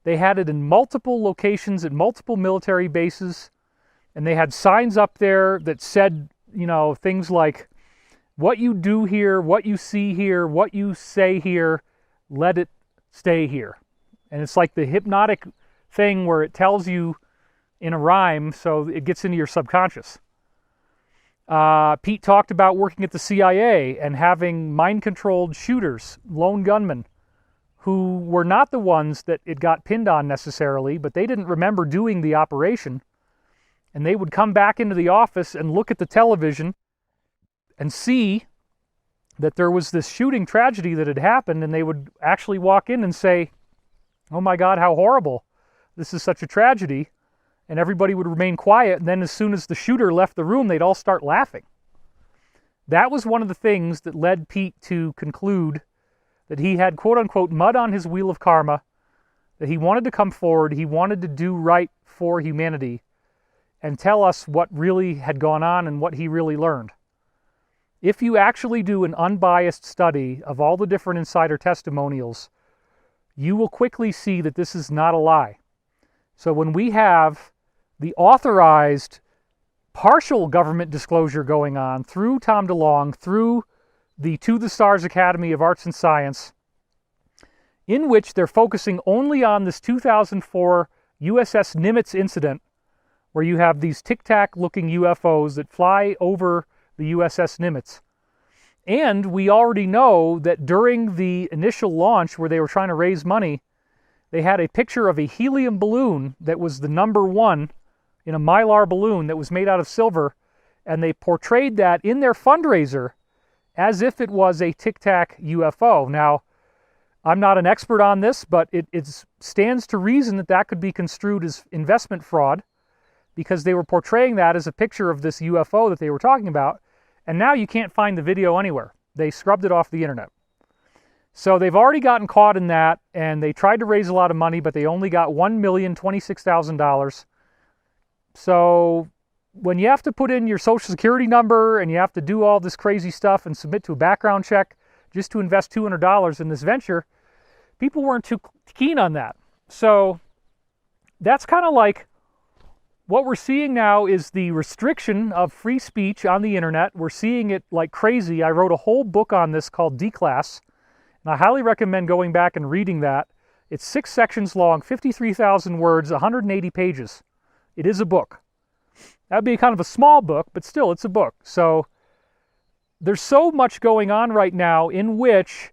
They had it in multiple locations at multiple military bases, and they had signs up there that said, things like, what you do here, what you see here, what you say here, let it stay here. And it's like the hypnotic thing where it tells you in a rhyme, so it gets into your subconscious. Pete talked about working at the CIA and having mind-controlled shooters, lone gunmen, who were not the ones that it got pinned on necessarily, but they didn't remember doing the operation. And they would come back into the office and look at the television and see that there was this shooting tragedy that had happened, and they would actually walk in and say, oh my God, how horrible. This is such a tragedy. And everybody would remain quiet, and then as soon as the shooter left the room, they'd all start laughing. That was one of the things that led Pete to conclude that he had, quote-unquote, mud on his wheel of karma, that he wanted to come forward, he wanted to do right for humanity, and tell us what really had gone on and what he really learned. If you actually do an unbiased study of all the different insider testimonials, you will quickly see that this is not a lie. So when we have the authorized partial government disclosure going on through Tom DeLonge, through the To the Stars Academy of Arts and Science, in which they're focusing only on this 2004 USS Nimitz incident, where you have these tic-tac looking UFOs that fly over the USS Nimitz. And we already know that during the initial launch where they were trying to raise money, they had a picture of a helium balloon that was the #1 in a Mylar balloon that was made out of silver, and they portrayed that in their fundraiser as if it was a Tic Tac UFO. Now, I'm not an expert on this, but it stands to reason that that could be construed as investment fraud, because they were portraying that as a picture of this UFO that they were talking about, and now you can't find the video anywhere. They scrubbed it off the internet. So they've already gotten caught in that, and they tried to raise a lot of money, but they only got $1,026,000. So when you have to put in your social security number and you have to do all this crazy stuff and submit to a background check just to invest $200 in this venture, people weren't too keen on that. So that's kind of like what we're seeing now is the restriction of free speech on the internet. We're seeing it like crazy. I wrote a whole book on this called Declass, and I highly recommend going back and reading that. It's 6 sections long, 53,000 words, 180 pages. It is a book. That would be kind of a small book, but still, it's a book. So there's so much going on right now in which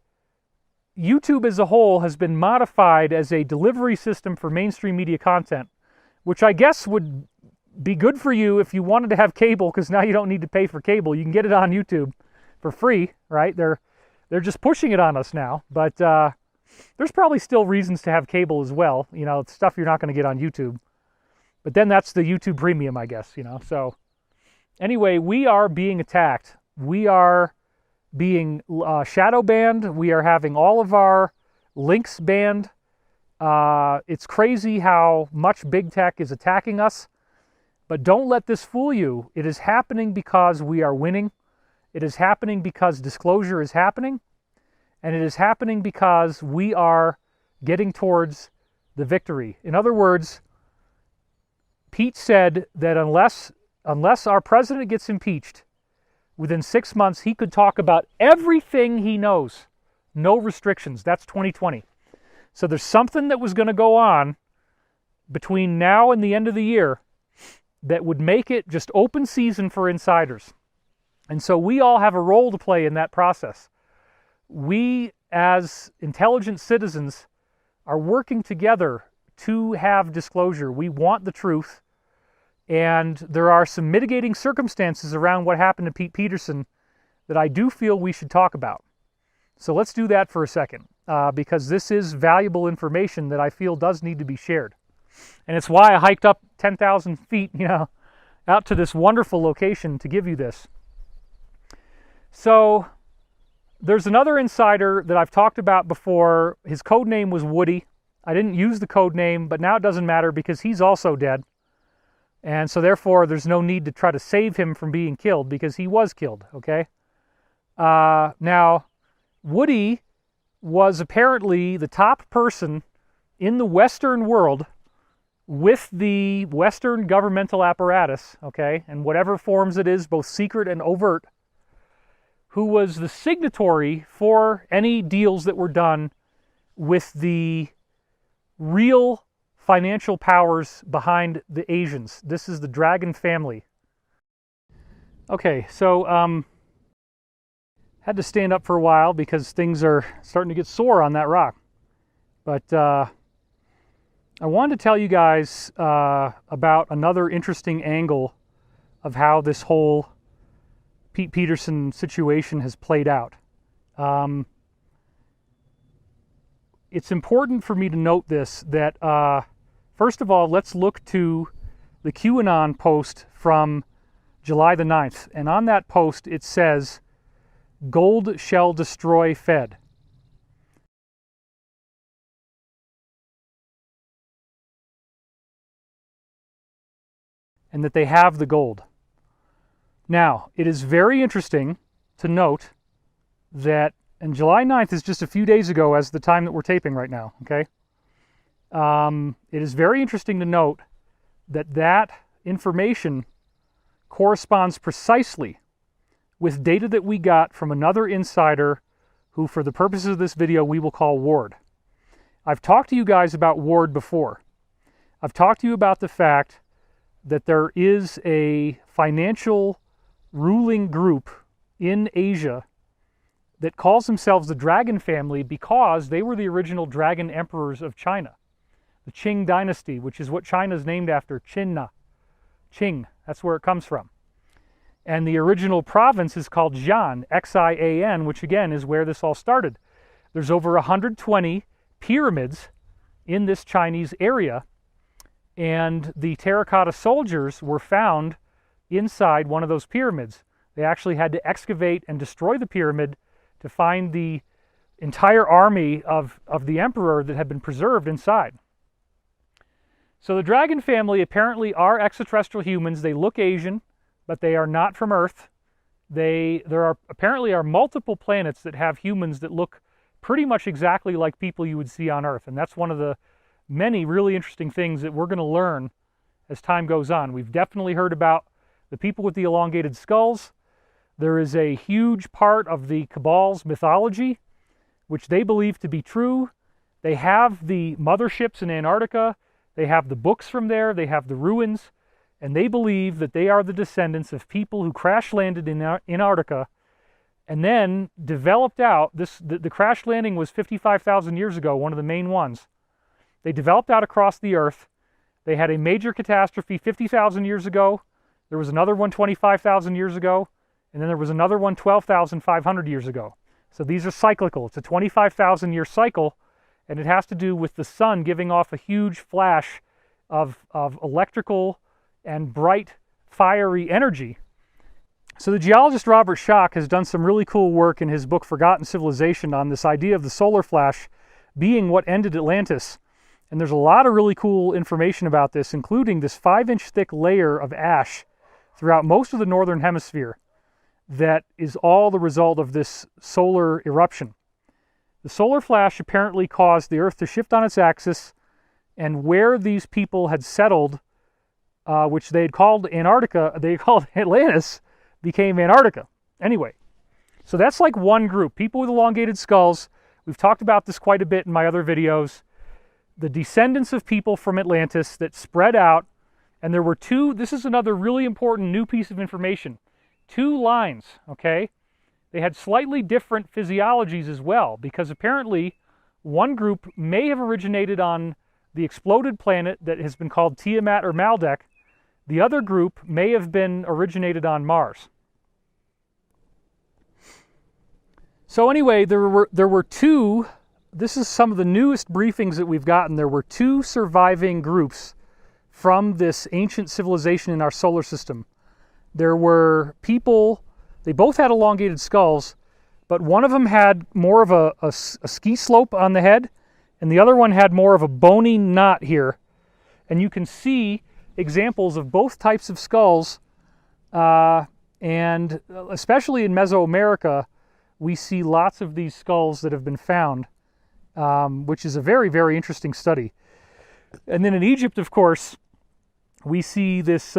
YouTube as a whole has been modified as a delivery system for mainstream media content, which I guess would be good for you if you wanted to have cable, because now you don't need to pay for cable. You can get it on YouTube for free, right? They're just pushing it on us now, but there's probably still reasons to have cable as well. You know, it's stuff you're not going to get on YouTube. But then that's the YouTube Premium, I guess, you know. So anyway, we are being attacked. We are being shadow banned. We are having all of our links banned. It's crazy how much big tech is attacking us. But don't let this fool you. It is happening because we are winning. It is happening because disclosure is happening. And it is happening because we are getting towards the victory. In other words, Pete said that unless our president gets impeached, within 6 months he could talk about everything he knows. No restrictions. That's 2020. So there's something that was going to go on between now and the end of the year that would make it just open season for insiders. And so we all have a role to play in that process. We, as intelligent citizens, are working together to have disclosure. We want the truth. And there are some mitigating circumstances around what happened to Pete Peterson that I do feel we should talk about. So let's do that for a second, because this is valuable information that I feel does need to be shared. And it's why I hiked up 10,000 feet, out to this wonderful location to give you this. So there's another insider that I've talked about before. His code name was Woody. I didn't use the code name, but now it doesn't matter because he's also dead. And so therefore, there's no need to try to save him from being killed because he was killed, okay? Now, Woody was apparently the top person in the Western world with the Western governmental apparatus, okay, and whatever forms it is, both secret and overt, who was the signatory for any deals that were done with the real financial powers behind the Asians. This is the Dragon family. Okay, so had to stand up for a while because things are starting to get sore on that rock. But I wanted to tell you guys about another interesting angle of how this whole Pete Peterson situation has played out. It's important for me to note this, that first of all, let's look to the QAnon post from July the 9th. And on that post, it says, "Gold shall destroy Fed." And that they have the gold. Now, it is very interesting to note that, and July 9th is just a few days ago as the time that we're taping right now, okay? It is very interesting to note that that information corresponds precisely with data that we got from another insider who, for the purposes of this video, we will call Ward. I've talked to you guys about Ward before. I've talked to you about the fact that there is a financial ruling group in Asia that calls themselves the Dragon family because they were the original dragon emperors of China. The Qing dynasty, which is what China is named after, Qing, that's where it comes from. And the original province is called Xi'an, Xian, which again is where this all started. There's over 120 pyramids in this Chinese area, and the terracotta soldiers were found inside one of those pyramids. They actually had to excavate and destroy the pyramid to find the entire army of the emperor that had been preserved inside. So the Dragon family apparently are extraterrestrial humans. They look Asian, but they are not from Earth. There apparently are multiple planets that have humans that look pretty much exactly like people you would see on Earth. And that's one of the many really interesting things that we're going to learn as time goes on. We've definitely heard about the people with the elongated skulls. There is a huge part of the Cabal's mythology, which they believe to be true. They have the motherships in Antarctica. They have the books from there. They have the ruins. And they believe that they are the descendants of people who crash landed in Antarctica and then developed out. The crash landing was 55,000 years ago, one of the main ones. They developed out across the Earth. They had a major catastrophe 50,000 years ago. There was another one 25,000 years ago. And then there was another one 12,500 years ago. So these are cyclical. It's a 25,000 year cycle, and it has to do with the sun giving off a huge flash of electrical and bright, fiery energy. So the geologist Robert Schoch has done some really cool work in his book Forgotten Civilization on this idea of the solar flash being what ended Atlantis. And there's a lot of really cool information about this, including this 5-inch thick layer of ash throughout most of the northern hemisphere that is all the result of this solar eruption. The solar flash apparently caused the Earth to shift on its axis, and where these people had settled, which they had called Antarctica, they called Atlantis, became Antarctica. Anyway, so that's like one group, people with elongated skulls. We've talked about this quite a bit in my other videos. The descendants of people from Atlantis that spread out, and there were two, this is another really important new piece of information, 2 lines, okay? They had slightly different physiologies as well, because apparently one group may have originated on the exploded planet that has been called Tiamat or Maldek. The other group may have been originated on Mars. So anyway, there were 2, this is some of the newest briefings that we've gotten. There were 2 surviving groups from this ancient civilization in our solar system. There were people, they both had elongated skulls, but one of them had more of a ski slope on the head, and the other one had more of a bony knot here. And you can see examples of both types of skulls, and especially in Mesoamerica, we see lots of these skulls that have been found, which is a very, very interesting study. And then in Egypt, of course, we see this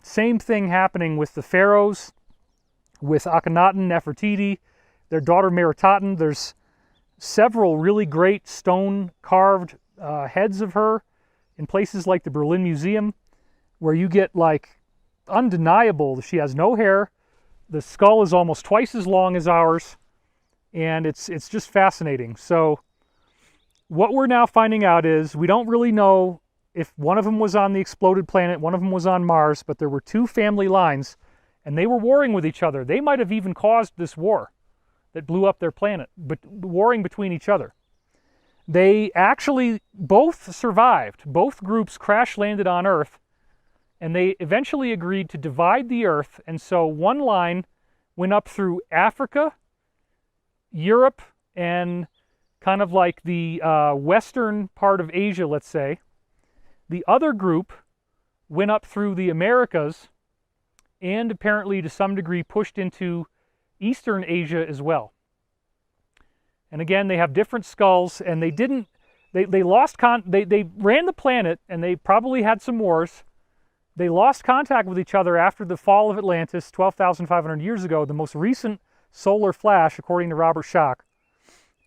same thing happening with the pharaohs, with Akhenaten, Nefertiti, their daughter Meritaten. There's several really great stone-carved heads of her in places like the Berlin Museum, where you get like undeniable, she has no hair, the skull is almost twice as long as ours, and it's just fascinating. So what we're now finding out is we don't really know if one of them was on the exploded planet, one of them was on Mars, but there were 2 family lines, and they were warring with each other. They might have even caused this war that blew up their planet, but warring between each other. They actually both survived. Both groups crash landed on Earth, and they eventually agreed to divide the Earth, and so one line went up through Africa, Europe, and kind of like the western part of Asia, let's say. The other group went up through the Americas and apparently to some degree pushed into Eastern Asia as well. And again, they have different skulls, and they ran the planet, and they probably had some wars. They lost contact with each other after the fall of Atlantis 12,500 years ago, the most recent solar flash, according to Robert Schoch.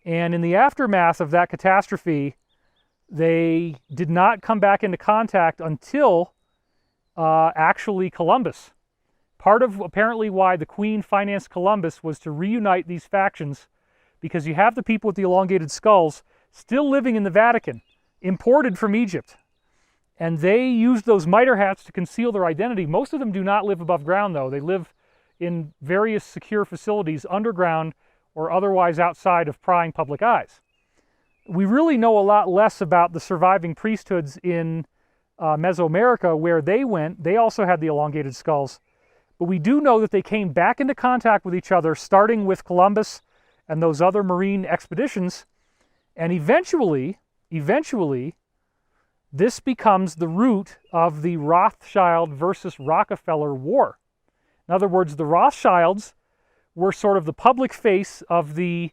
And in the aftermath of that catastrophe, they did not come back into contact until actually Columbus Part of apparently why the Queen financed Columbus was to reunite these factions, because you have the people with the elongated skulls still living in the Vatican, imported from Egypt. And they used those mitre hats to conceal their identity. Most of them do not live above ground, though. They live in various secure facilities underground or otherwise outside of prying public eyes. We really know a lot less about the surviving priesthoods in Mesoamerica, where they went. They also had the elongated skulls. But we do know that they came back into contact with each other, starting with Columbus and those other marine expeditions. And eventually, this becomes the root of the Rothschild versus Rockefeller War. In other words, the Rothschilds were sort of the public face of the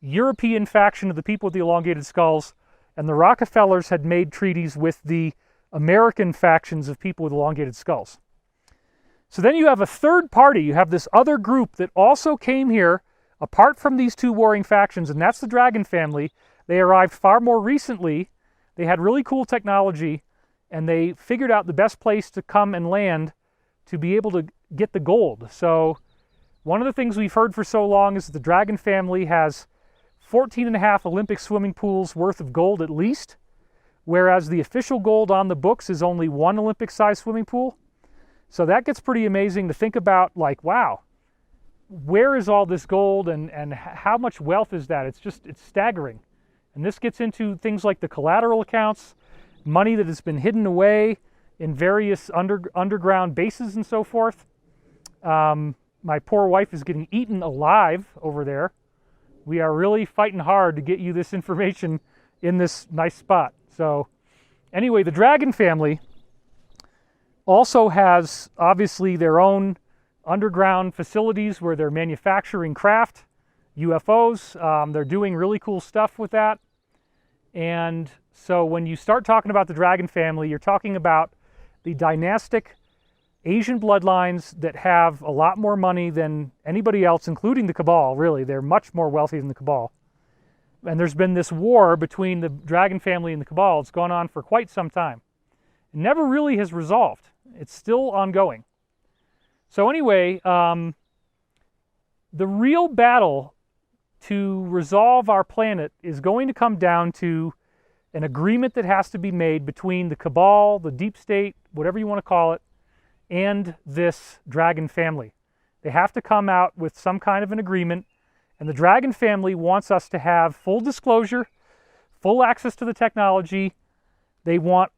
European faction of the people with the elongated skulls, and the Rockefellers had made treaties with the American factions of people with elongated skulls. So then you have a third party. You have this other group that also came here apart from these two warring factions, and that's the Dragon family. They arrived far more recently. They had really cool technology, and they figured out the best place to come and land to be able to get the gold. So one of the things we've heard for so long is that the Dragon family has 14.5 Olympic swimming pools worth of gold at least, whereas the official gold on the books is only 1 Olympic-sized swimming pool. So that gets pretty amazing to think about, like, wow, where is all this gold and how much wealth is that? It's staggering. And this gets into things like the collateral accounts, money that has been hidden away in various underground bases and so forth. My poor wife is getting eaten alive over there. We are really fighting hard to get you this information in this nice spot. So anyway, the Dragon family also has obviously their own underground facilities where they're manufacturing craft, UFOs. They're doing really cool stuff with that. And so when you start talking about the Dragon family, you're talking about the dynastic Asian bloodlines that have a lot more money than anybody else, including the Cabal, really. They're much more wealthy than the Cabal. And there's been this war between the Dragon family and the Cabal. It's gone on for quite some time. It never really has resolved. It's still ongoing. So anyway, the real battle to resolve our planet is going to come down to an agreement that has to be made between the Cabal, the Deep State, whatever you want to call it, and this Dragon family. They have to come out with some kind of an agreement, and the Dragon family wants us to have full disclosure, full access to the technology. They want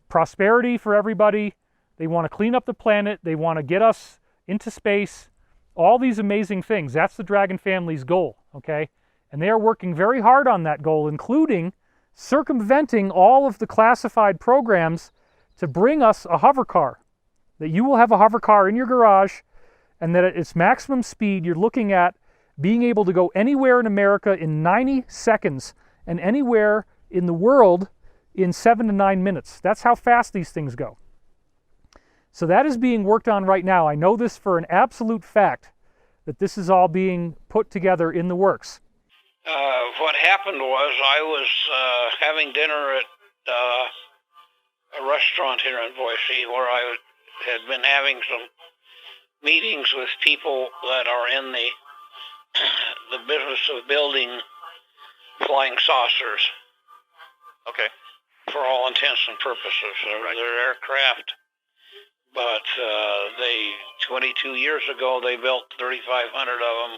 prosperity for everybody. They want to clean up the planet. They want to get us into space. All these amazing things. That's the Dragon family's goal, okay? And they are working very hard on that goal, including circumventing all of the classified programs to bring us a hover car. That you will have a hover car in your garage, and that at its maximum speed, you're looking at being able to go anywhere in America in 90 seconds and anywhere in the world in 7 to 9 minutes. That's how fast these things go. So that is being worked on right now. I know this for an absolute fact, that this is all being put together in the works. What happened was I was having dinner at a restaurant here in Boise where I had been having some meetings with people that are in the business of building flying saucers. Okay. For all intents and purposes. They're aircraft. But 22 years ago, they built 3,500 of them.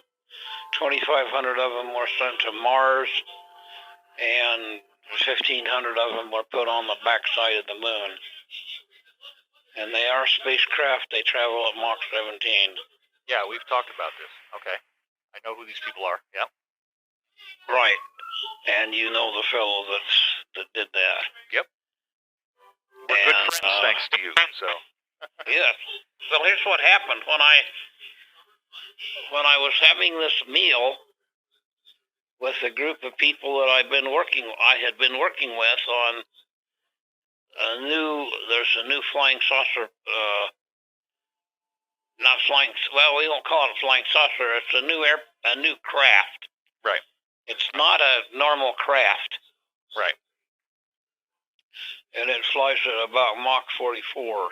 2,500 of them were sent to Mars, and 1,500 of them were put on the backside of the moon. And they are spacecraft. They travel at Mach 17. Yeah, we've talked about this. Okay. I know who these people are. Yep. Right. And you know the fellow that did that. Yep. We're good friends thanks to you, so. Yes. Well, here's what happened. When I was having this meal with a group of people that I had been working with on there's a new flying saucer, we don't call it a flying saucer, it's a new craft. Right. It's not a normal craft. Right. And it flies at about Mach 44.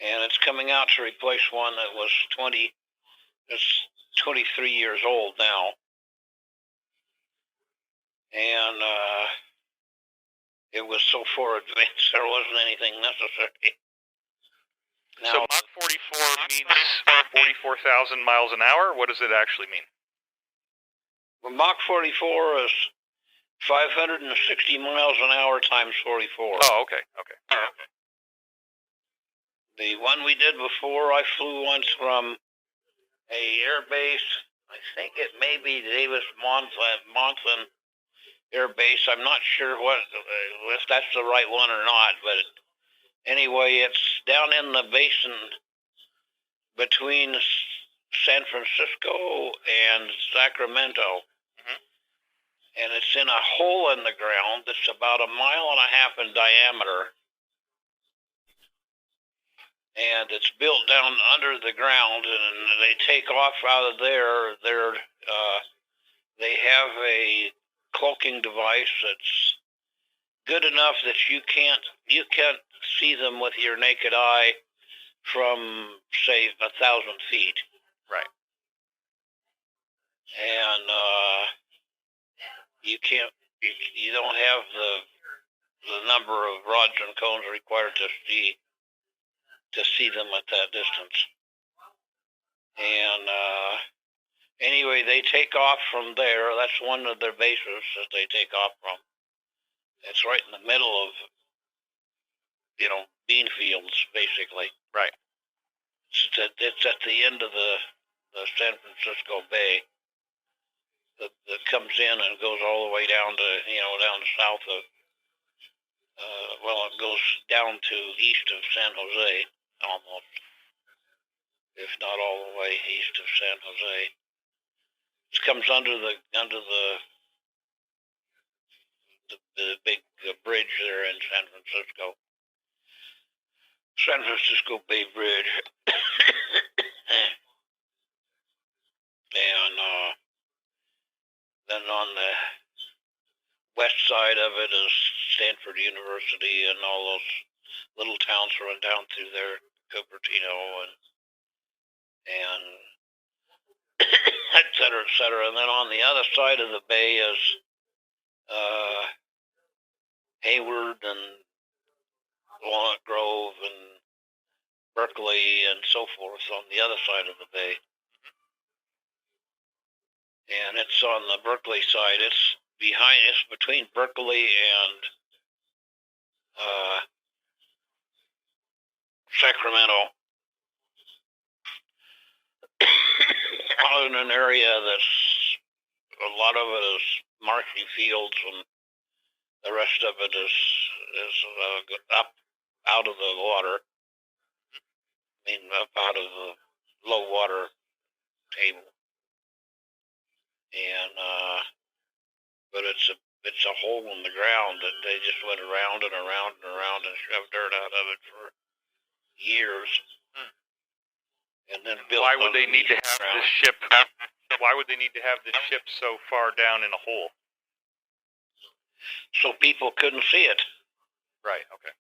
and it's coming out to replace one that was 23 years old now. And it was so far advanced there wasn't anything necessary. Now, so Mach 44 means 44,000 miles an hour? What does it actually mean? well, Mach 44 is 560 miles an hour times 44. Oh, okay. The one we did before, I flew once from a air base. I think it may be Davis-Monthan Air Base. I'm not sure if that's the right one or not, but anyway, it's down in the basin between San Francisco and Sacramento. And it's in a hole in the ground that's about 1.5 miles in diameter. And it's built down under the ground, and they take off out of there. They have a cloaking device that's good enough that you can't see them with your naked eye from, say, 1,000 feet. Right. And you don't have the number of rods and cones required to see them at that distance. And anyway, they take off from there. That's one of their bases that they take off from. It's right in the middle of, bean fields, basically. Right. It's at the end of the San Francisco Bay that comes in and goes all the way down to, down to south of, it goes down to east of San Jose, almost, if not all the way east of San Jose. It comes under the big bridge there in San Francisco. San Francisco Bay Bridge. And then on the west side of it is Stanford University and all those little towns run down through there, Cupertino and et cetera, et cetera. And then on the other side of the bay is Hayward and Walnut Grove and Berkeley and so forth on the other side of the bay. And it's on the Berkeley side. It's between Berkeley and Sacramento. Out in an area that's, a lot of it is marshy fields, and the rest of it is up out of the water. Up out of the low water table. And but it's a hole in the ground that they just went around and around and around and shoved dirt out of it for years. And then built. Why would they need to have this ship? Why would they need to have this ship so far down in a hole? So people couldn't see it. Right. Okay.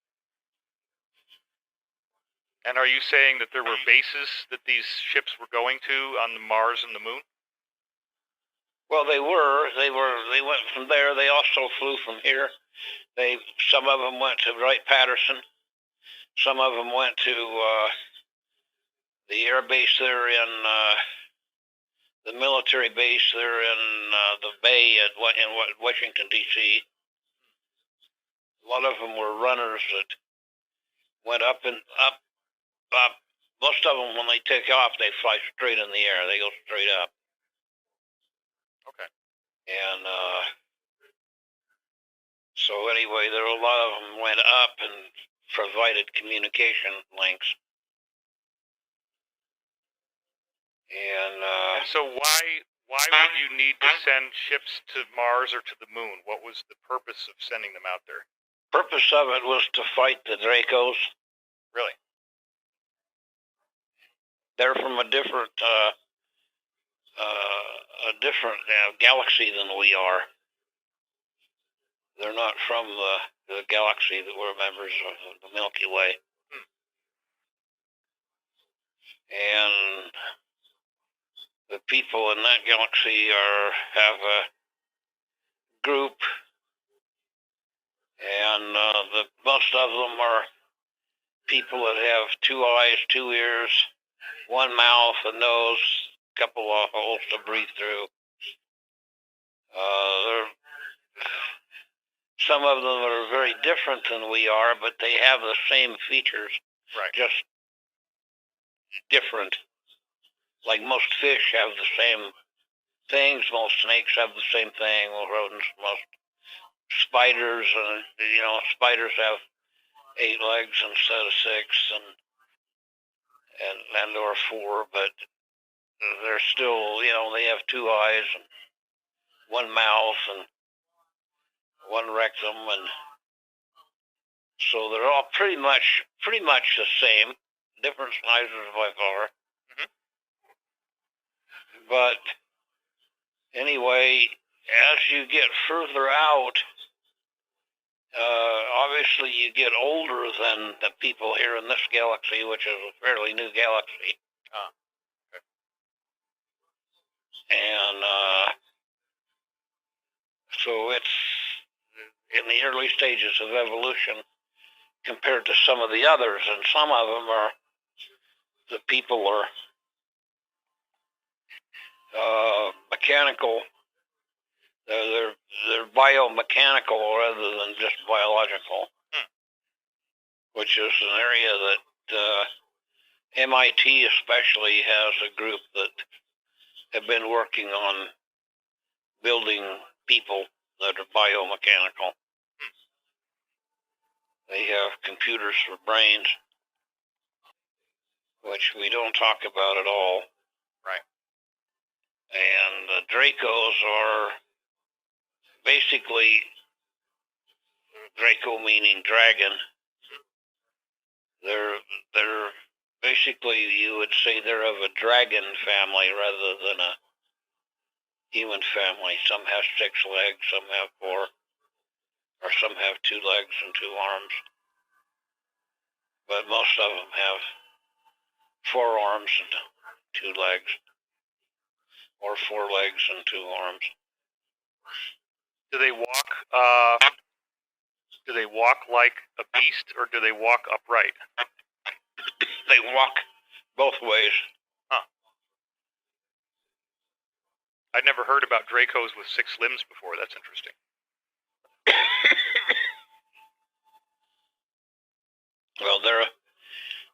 And are you saying that there were bases that these ships were going to on the Mars and the Moon? Well, they were. They went from there. They also flew from here. Some of them went to Wright-Patterson. Some of them went to the air base there in the military base there in the Bay in Washington, D.C. A lot of them were runners that went up and up. Most of them, when they take off, they fly straight in the air. They go straight up. Okay. And so anyway, a lot of them went up and provided communication links. And so why would you need to send ships to Mars or to the Moon? What was the purpose of sending them out there? Purpose of it was to fight the Dracos. Really? They're from a different galaxy than we are. They're not from the galaxy that we're members of the Milky Way. and the people in that galaxy have a group, and most of them are people that have 2 eyes, 2 ears, 1 mouth, a nose, a couple of holes to breathe through. Some of them are very different than we are, but they have the same features, Right. just different. Like most fish have the same things, most snakes have the same thing, rodents, most spiders, spiders have 8 legs instead of 6, and or 4, but they're still, they have 2 eyes and 1 mouth and 1 rectum, and so they're all pretty much the same, different sizes by far. Mhm. But anyway, as you get further out, obviously you get older than the people here in this galaxy, which is a fairly new galaxy. Okay. And so it's in the early stages of evolution compared to some of the others, and some of them are, the people are mechanical. They're biomechanical rather than just biological, which is an area that MIT especially has a group that have been working on building people that are biomechanical. They have computers for brains, which we don't talk about at all. Right. And the Dracos are basically, Draco meaning dragon. They're basically, you would say they're of a dragon family rather than a human family. Some have 6 legs, some have 4, or some have 2 legs and 2 arms. But most of them have 4 arms and 2 legs, or 4 legs and 2 arms. Do they walk? Do they walk like a beast, or do they walk upright? They walk both ways. I'd never heard about Dracos with 6 limbs before. That's interesting. Well,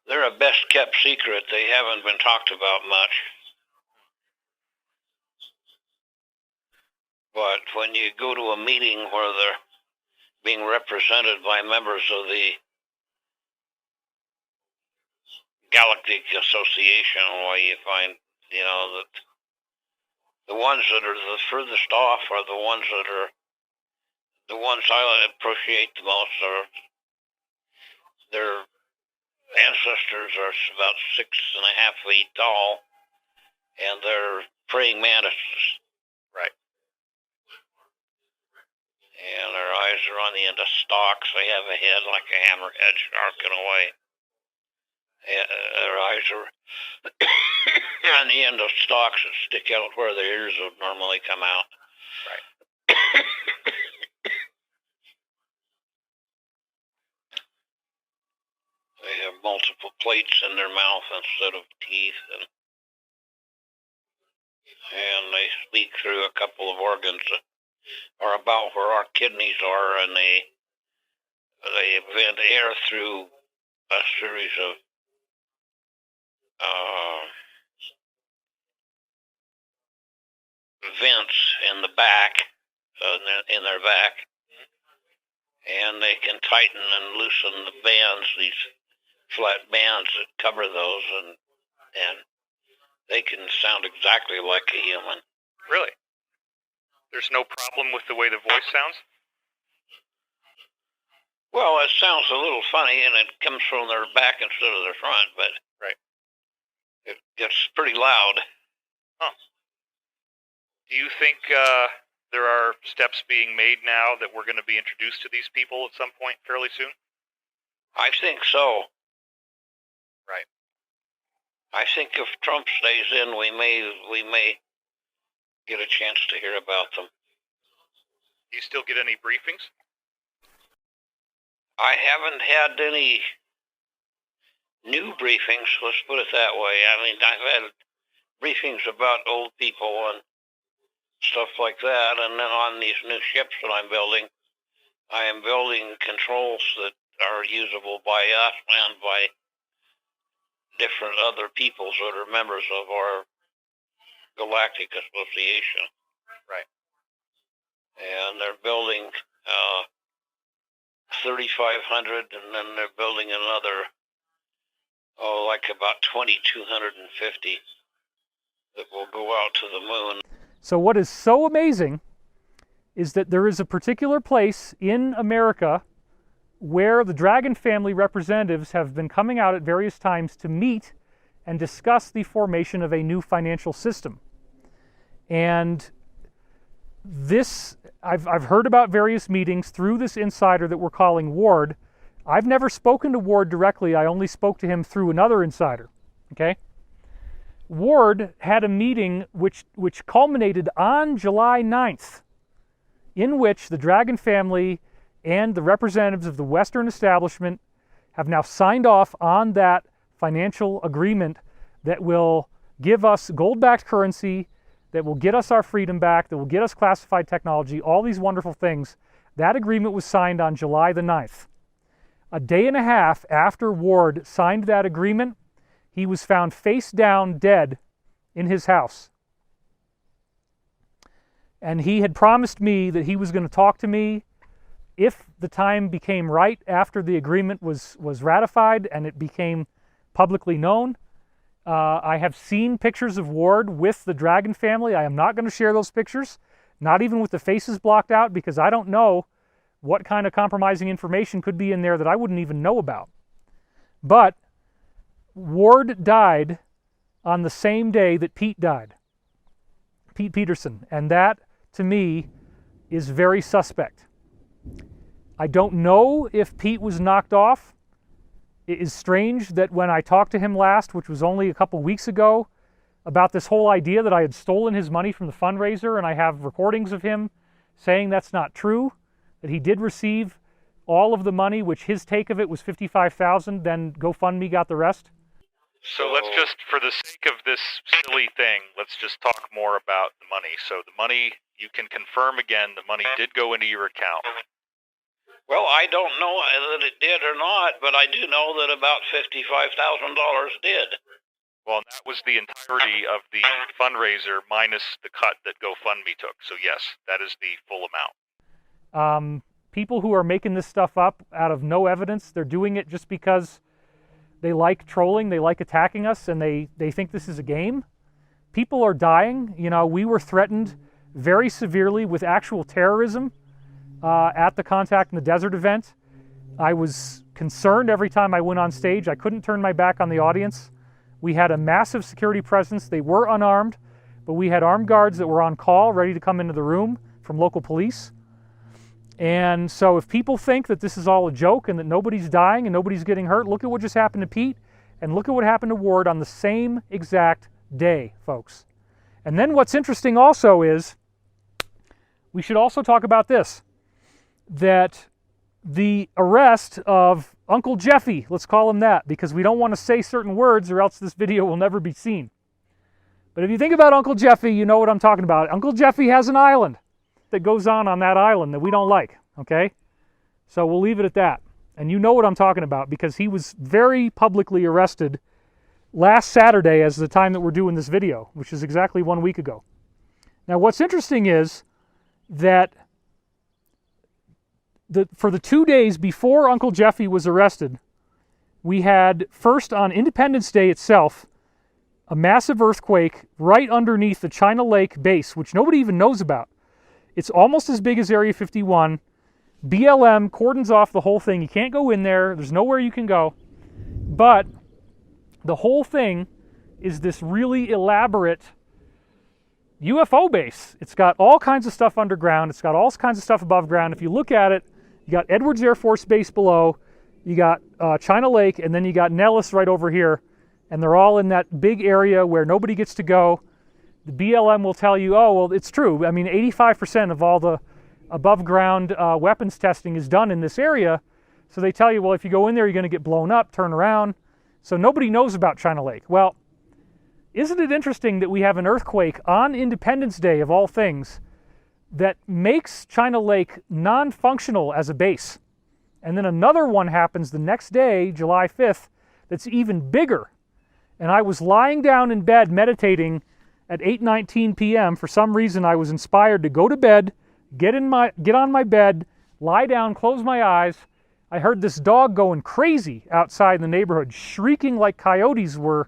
they're a best kept secret. They haven't been talked about much. But when you go to a meeting where they're being represented by members of the Galactic Association, where you find, that the ones that are the furthest off are the ones I appreciate the most. Their ancestors are about 6.5 feet tall, and they're praying mantises. Right. And their eyes are on the end of stalks. They have a head like a hammerhead shark in a way. Their eyes are on the end of stalks that stick out where their ears would normally come out. Right. They have multiple plates in their mouth instead of teeth, and they speak through a couple of organs that are about where our kidneys are, and they vent air through a series of vents in the back, in their back, and they can tighten and loosen the bands, these flat bands that cover those, and they can sound exactly like a human. Really? There's no problem with the way the voice sounds? Well, it sounds a little funny, and it comes from their back instead of their front, but right. It gets pretty loud. Huh. Do you think there are steps being made now that we're going to be introduced to these people at some point fairly soon? I think so. Right. I think if Trump stays in, we may get a chance to hear about them. Do you still get any briefings? I haven't had any new briefings, let's put it that way. I mean, I've had briefings about old people and stuff like that, and then on these new ships that I'm building, I am building controls that are usable by us and by different other peoples that are members of our galactic association. Right. And they're building 3,500, and then they're building another, like about 2,250 that will go out to the moon. So what is so amazing is that there is a particular place in America where the Dragon family representatives have been coming out at various times to meet and discuss the formation of a new financial system. And this, I've heard about various meetings through this insider that we're calling Ward. I've never spoken to Ward directly. I only spoke to him through another insider, okay? Ward had a meeting which culminated on July 9th, in which the Dragon family and the representatives of the Western establishment have now signed off on that financial agreement that will give us gold-backed currency, that will get us our freedom back, that will get us classified technology, all these wonderful things. That agreement was signed on July the 9th. A day and a half after Ward signed that agreement, he was found face down dead in his house. And he had promised me that he was going to talk to me if the time became right after the agreement was ratified and it became publicly known. I have seen pictures of Ward with the Dragon family. I am not going to share those pictures, not even with the faces blocked out, because I don't know what kind of compromising information could be in there that I wouldn't even know about. But Ward died on the same day that Pete died, Pete Peterson, and that, to me, is very suspect. I don't know if Pete was knocked off. It is strange that when I talked to him last, which was only a couple weeks ago, about this whole idea that I had stolen his money from the fundraiser, and I have recordings of him saying that's not true, that he did receive all of the money, which his take of it was $55,000, then GoFundMe got the rest. So let's just, for the sake of this silly thing, let's just talk more about the money. So the money, you can confirm again, the money did go into your account. Well, I don't know that it did or not, but I do know that about $55,000 did. Well, that was the entirety of the fundraiser minus the cut that GoFundMe took. So yes, that is the full amount. People who are making this stuff up out of no evidence, they're doing it just because they like trolling, they like attacking us, and they think this is a game. People are dying. You know, we were threatened very severely with actual terrorism at the Contact in the Desert event. I was concerned every time I went on stage. I couldn't turn my back on the audience. We had a massive security presence. They were unarmed, but we had armed guards that were on call, ready to come into the room from local police. And so if people think that this is all a joke and that nobody's dying and nobody's getting hurt, look at what just happened to Pete and look at what happened to Ward on the same exact day, folks. And then what's interesting also is, we should also talk about this, that the arrest of Uncle Jeffy, let's call him that, because we don't want to say certain words or else this video will never be seen. But if you think about Uncle Jeffy, you know what I'm talking about. Uncle Jeffy has an island that goes on that island that we don't like, okay? So we'll leave it at that. And you know what I'm talking about because he was very publicly arrested last Saturday as the time that we're doing this video, which is exactly 1 week ago. Now what's interesting is that for the 2 days before Uncle Jeffy was arrested, we had first on Independence Day itself, a massive earthquake right underneath the China Lake base, which nobody even knows about. It's almost as big as Area 51. BLM cordons off the whole thing. You can't go in there. There's nowhere you can go. But the whole thing is this really elaborate UFO base. It's got all kinds of stuff underground. It's got all kinds of stuff above ground. If you look at it, you got Edwards Air Force Base below. You got China Lake, and then you got Nellis right over here. and they're all in that big area where nobody gets to go. The BLM will tell you, oh, well, it's true. I mean, 85% of all the above ground weapons testing is done in this area. So they tell you, well, if you go in there, you're going to get blown up, turn around. So nobody knows about China Lake. Well, isn't it interesting that we have an earthquake on Independence Day, of all things, that makes China Lake non-functional as a base? And then another one happens the next day, July 5th, that's even bigger. And I was lying down in bed meditating at 8:19 p.m. For some reason, I was inspired to go to bed, get on my bed, lie down, close my eyes. I heard this dog going crazy outside in the neighborhood, shrieking like coyotes were,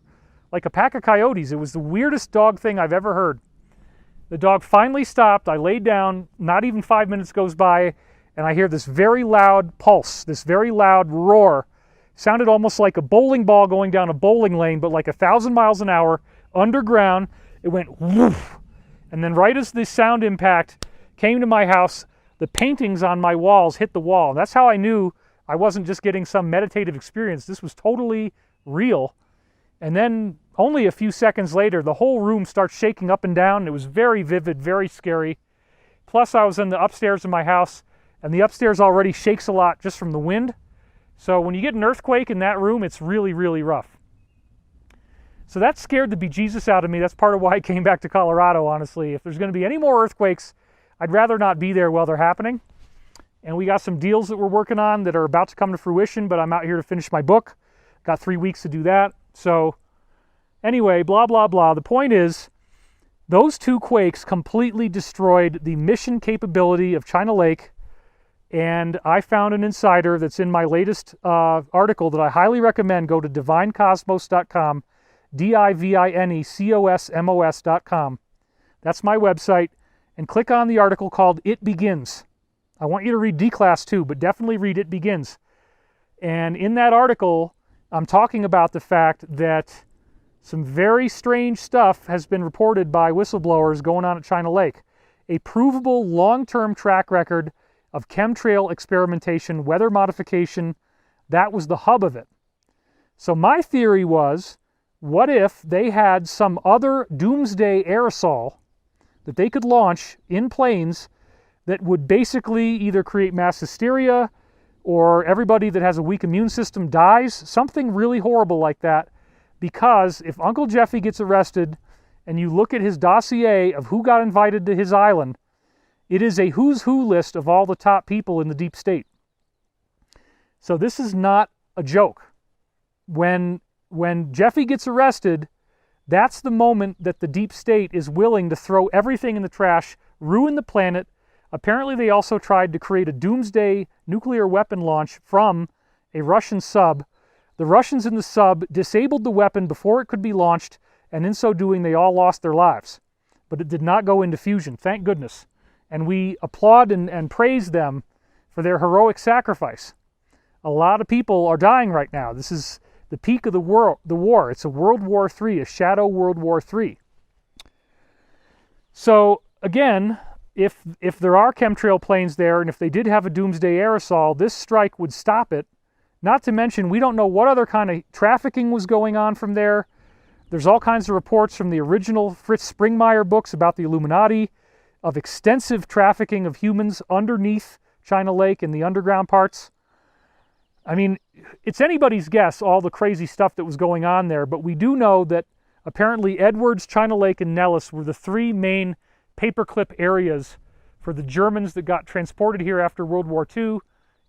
like a pack of coyotes. It was the weirdest dog thing I've ever heard. The dog finally stopped. I laid down. Not even 5 minutes goes by, and I hear this very loud pulse, this very loud roar. Sounded almost like a bowling ball going down a bowling lane, but like 1,000 miles an hour, underground. It went woof. And then right as the sound impact came to my house, the paintings on my walls hit the wall. And that's how I knew I wasn't just getting some meditative experience. This was totally real. And then only a few seconds later, the whole room starts shaking up and down. It was very vivid, very scary. Plus, I was in the upstairs of my house, and the upstairs already shakes a lot just from the wind. So when you get an earthquake in that room, it's really, really rough. So that scared the bejesus out of me. That's part of why I came back to Colorado, honestly. If there's going to be any more earthquakes, I'd rather not be there while they're happening. And we got some deals that we're working on that are about to come to fruition, but I'm out here to finish my book. Got 3 weeks to do that. So anyway, blah, blah, blah. The point is, those two quakes completely destroyed the mission capability of China Lake. And I found an insider that's in my latest article that I highly recommend. Go to divinecosmos.com, divinecosmos.com. That's my website. And click on the article called It Begins. I want you to read D-Class too, but definitely read It Begins. And in that article, I'm talking about the fact that some very strange stuff has been reported by whistleblowers going on at China Lake. A provable long-term track record of chemtrail experimentation, weather modification. That was the hub of it. So my theory was, what if they had some other doomsday aerosol that they could launch in planes that would basically either create mass hysteria or everybody that has a weak immune system dies, something really horrible like that. Because if Uncle Jeffy gets arrested and you look at his dossier of who got invited to his island, it is a who's who list of all the top people in the deep state. So this is not a joke. When Jeffy gets arrested, that's the moment that the deep state is willing to throw everything in the trash, ruin the planet. Apparently they also tried to create a doomsday nuclear weapon launch from a Russian sub. The Russians in the sub disabled the weapon before it could be launched, and in so doing they all lost their lives. But it did not go into fusion, thank goodness. And we applaud and praise them for their heroic sacrifice. A lot of people are dying right now. This is the peak of the war. It's a World War III, a shadow World War III. So again, if there are chemtrail planes there, and if they did have a doomsday aerosol, this strike would stop it. Not to mention, we don't know what other kind of trafficking was going on from there. There's all kinds of reports from the original Fritz Springmeier books about the Illuminati, of extensive trafficking of humans underneath China Lake in the underground parts. I mean, it's anybody's guess all the crazy stuff that was going on there, but we do know that apparently Edwards, China Lake, and Nellis were the three main paperclip areas for the Germans that got transported here after World War II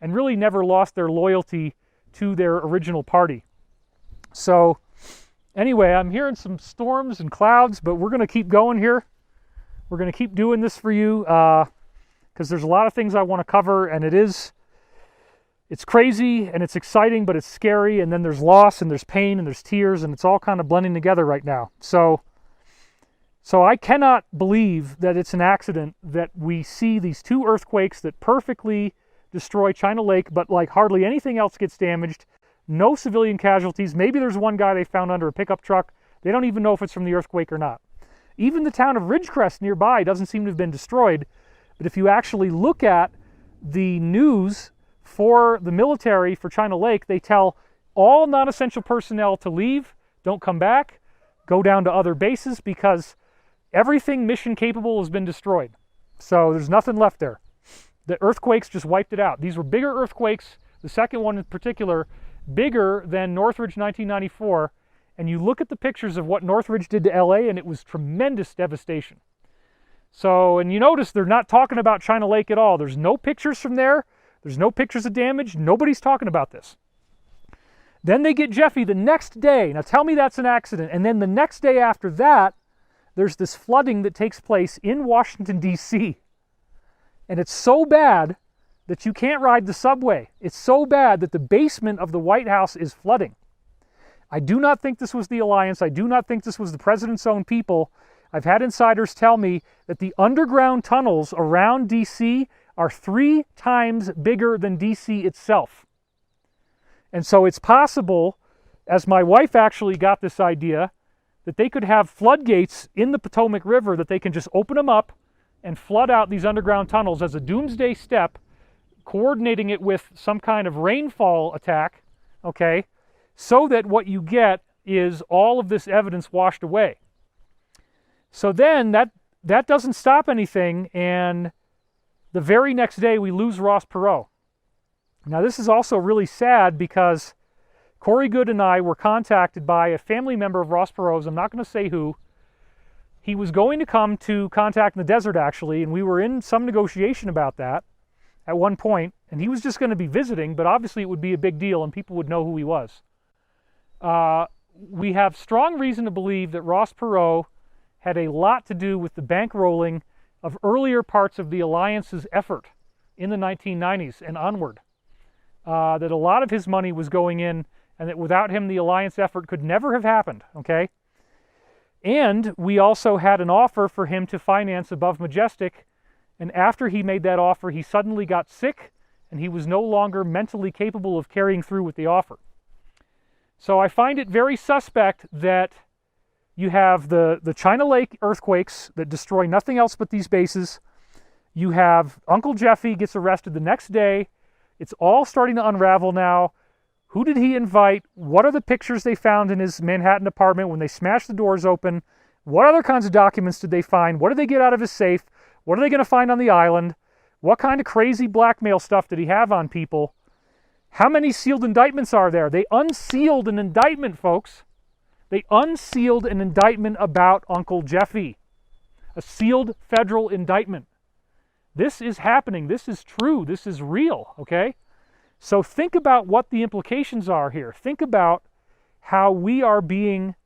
and really never lost their loyalty to their original party. So anyway, I'm hearing some storms and clouds, but we're going to keep going here. We're going to keep doing this for you because there's a lot of things I want to cover, and it's crazy and it's exciting, but it's scary, and then there's loss and there's pain and there's tears, and it's all kind of blending together right now. So I cannot believe that it's an accident that we see these two earthquakes that perfectly destroy China Lake, but like hardly anything else gets damaged. No civilian casualties. Maybe there's one guy they found under a pickup truck. They don't even know if it's from the earthquake or not. Even the town of Ridgecrest nearby doesn't seem to have been destroyed. But if you actually look at the news for the military for China Lake, they tell all non-essential personnel to leave. don't come back, go down to other bases, because everything mission capable has been destroyed. So there's nothing left there. The earthquakes just wiped it out. These were bigger earthquakes, the second one in particular, bigger than Northridge 1994. And you look at the pictures of what Northridge did to LA, and it was tremendous devastation. So, and you notice they're not talking about China Lake at all. There's no pictures from there. There's no pictures of damage. Nobody's talking about this. Then they get Jeffy the next day. Now tell me that's an accident. And then the next day after that, there's this flooding that takes place in Washington, D.C. And it's so bad that you can't ride the subway. It's so bad that the basement of the White House is flooding. I do not think this was the alliance. I do not think this was the president's own people. I've had insiders tell me that the underground tunnels around D.C. are 3 times bigger than D.C. itself. And so it's possible, as my wife actually got this idea, that they could have floodgates in the Potomac River, that they can just open them up and flood out these underground tunnels as a doomsday step, coordinating it with some kind of rainfall attack, okay, so that what you get is all of this evidence washed away. So then that doesn't stop anything, and the very next day we lose Ross Perot. Now this is also really sad because Corey Good and I were contacted by a family member of Ross Perot's. I'm not going to say who. He was going to come to Contact in the Desert, actually, and we were in some negotiation about that at one point, and he was just going to be visiting, but obviously it would be a big deal and people would know who he was. We have strong reason to believe that Ross Perot had a lot to do with the bankrolling of earlier parts of the Alliance's effort in the 1990s and onward. That a lot of his money was going in, and that without him the Alliance effort could never have happened, okay? And we also had an offer for him to finance Above Majestic, and after he made that offer, he suddenly got sick, and he was no longer mentally capable of carrying through with the offer. So I find it very suspect that you have the China Lake earthquakes that destroy nothing else but these bases. You have Uncle Jeffy gets arrested the next day. It's all starting to unravel now. Who did he invite? What are the pictures they found in his Manhattan apartment when they smashed the doors open? What other kinds of documents did they find? What did they get out of his safe? What are they going to find on the island? What kind of crazy blackmail stuff did he have on people? How many sealed indictments are there? They unsealed an indictment, folks. They unsealed an indictment about Uncle Jeffy. A sealed federal indictment. This is happening. This is true. This is real, okay? So think about what the implications are here. Think about how we are being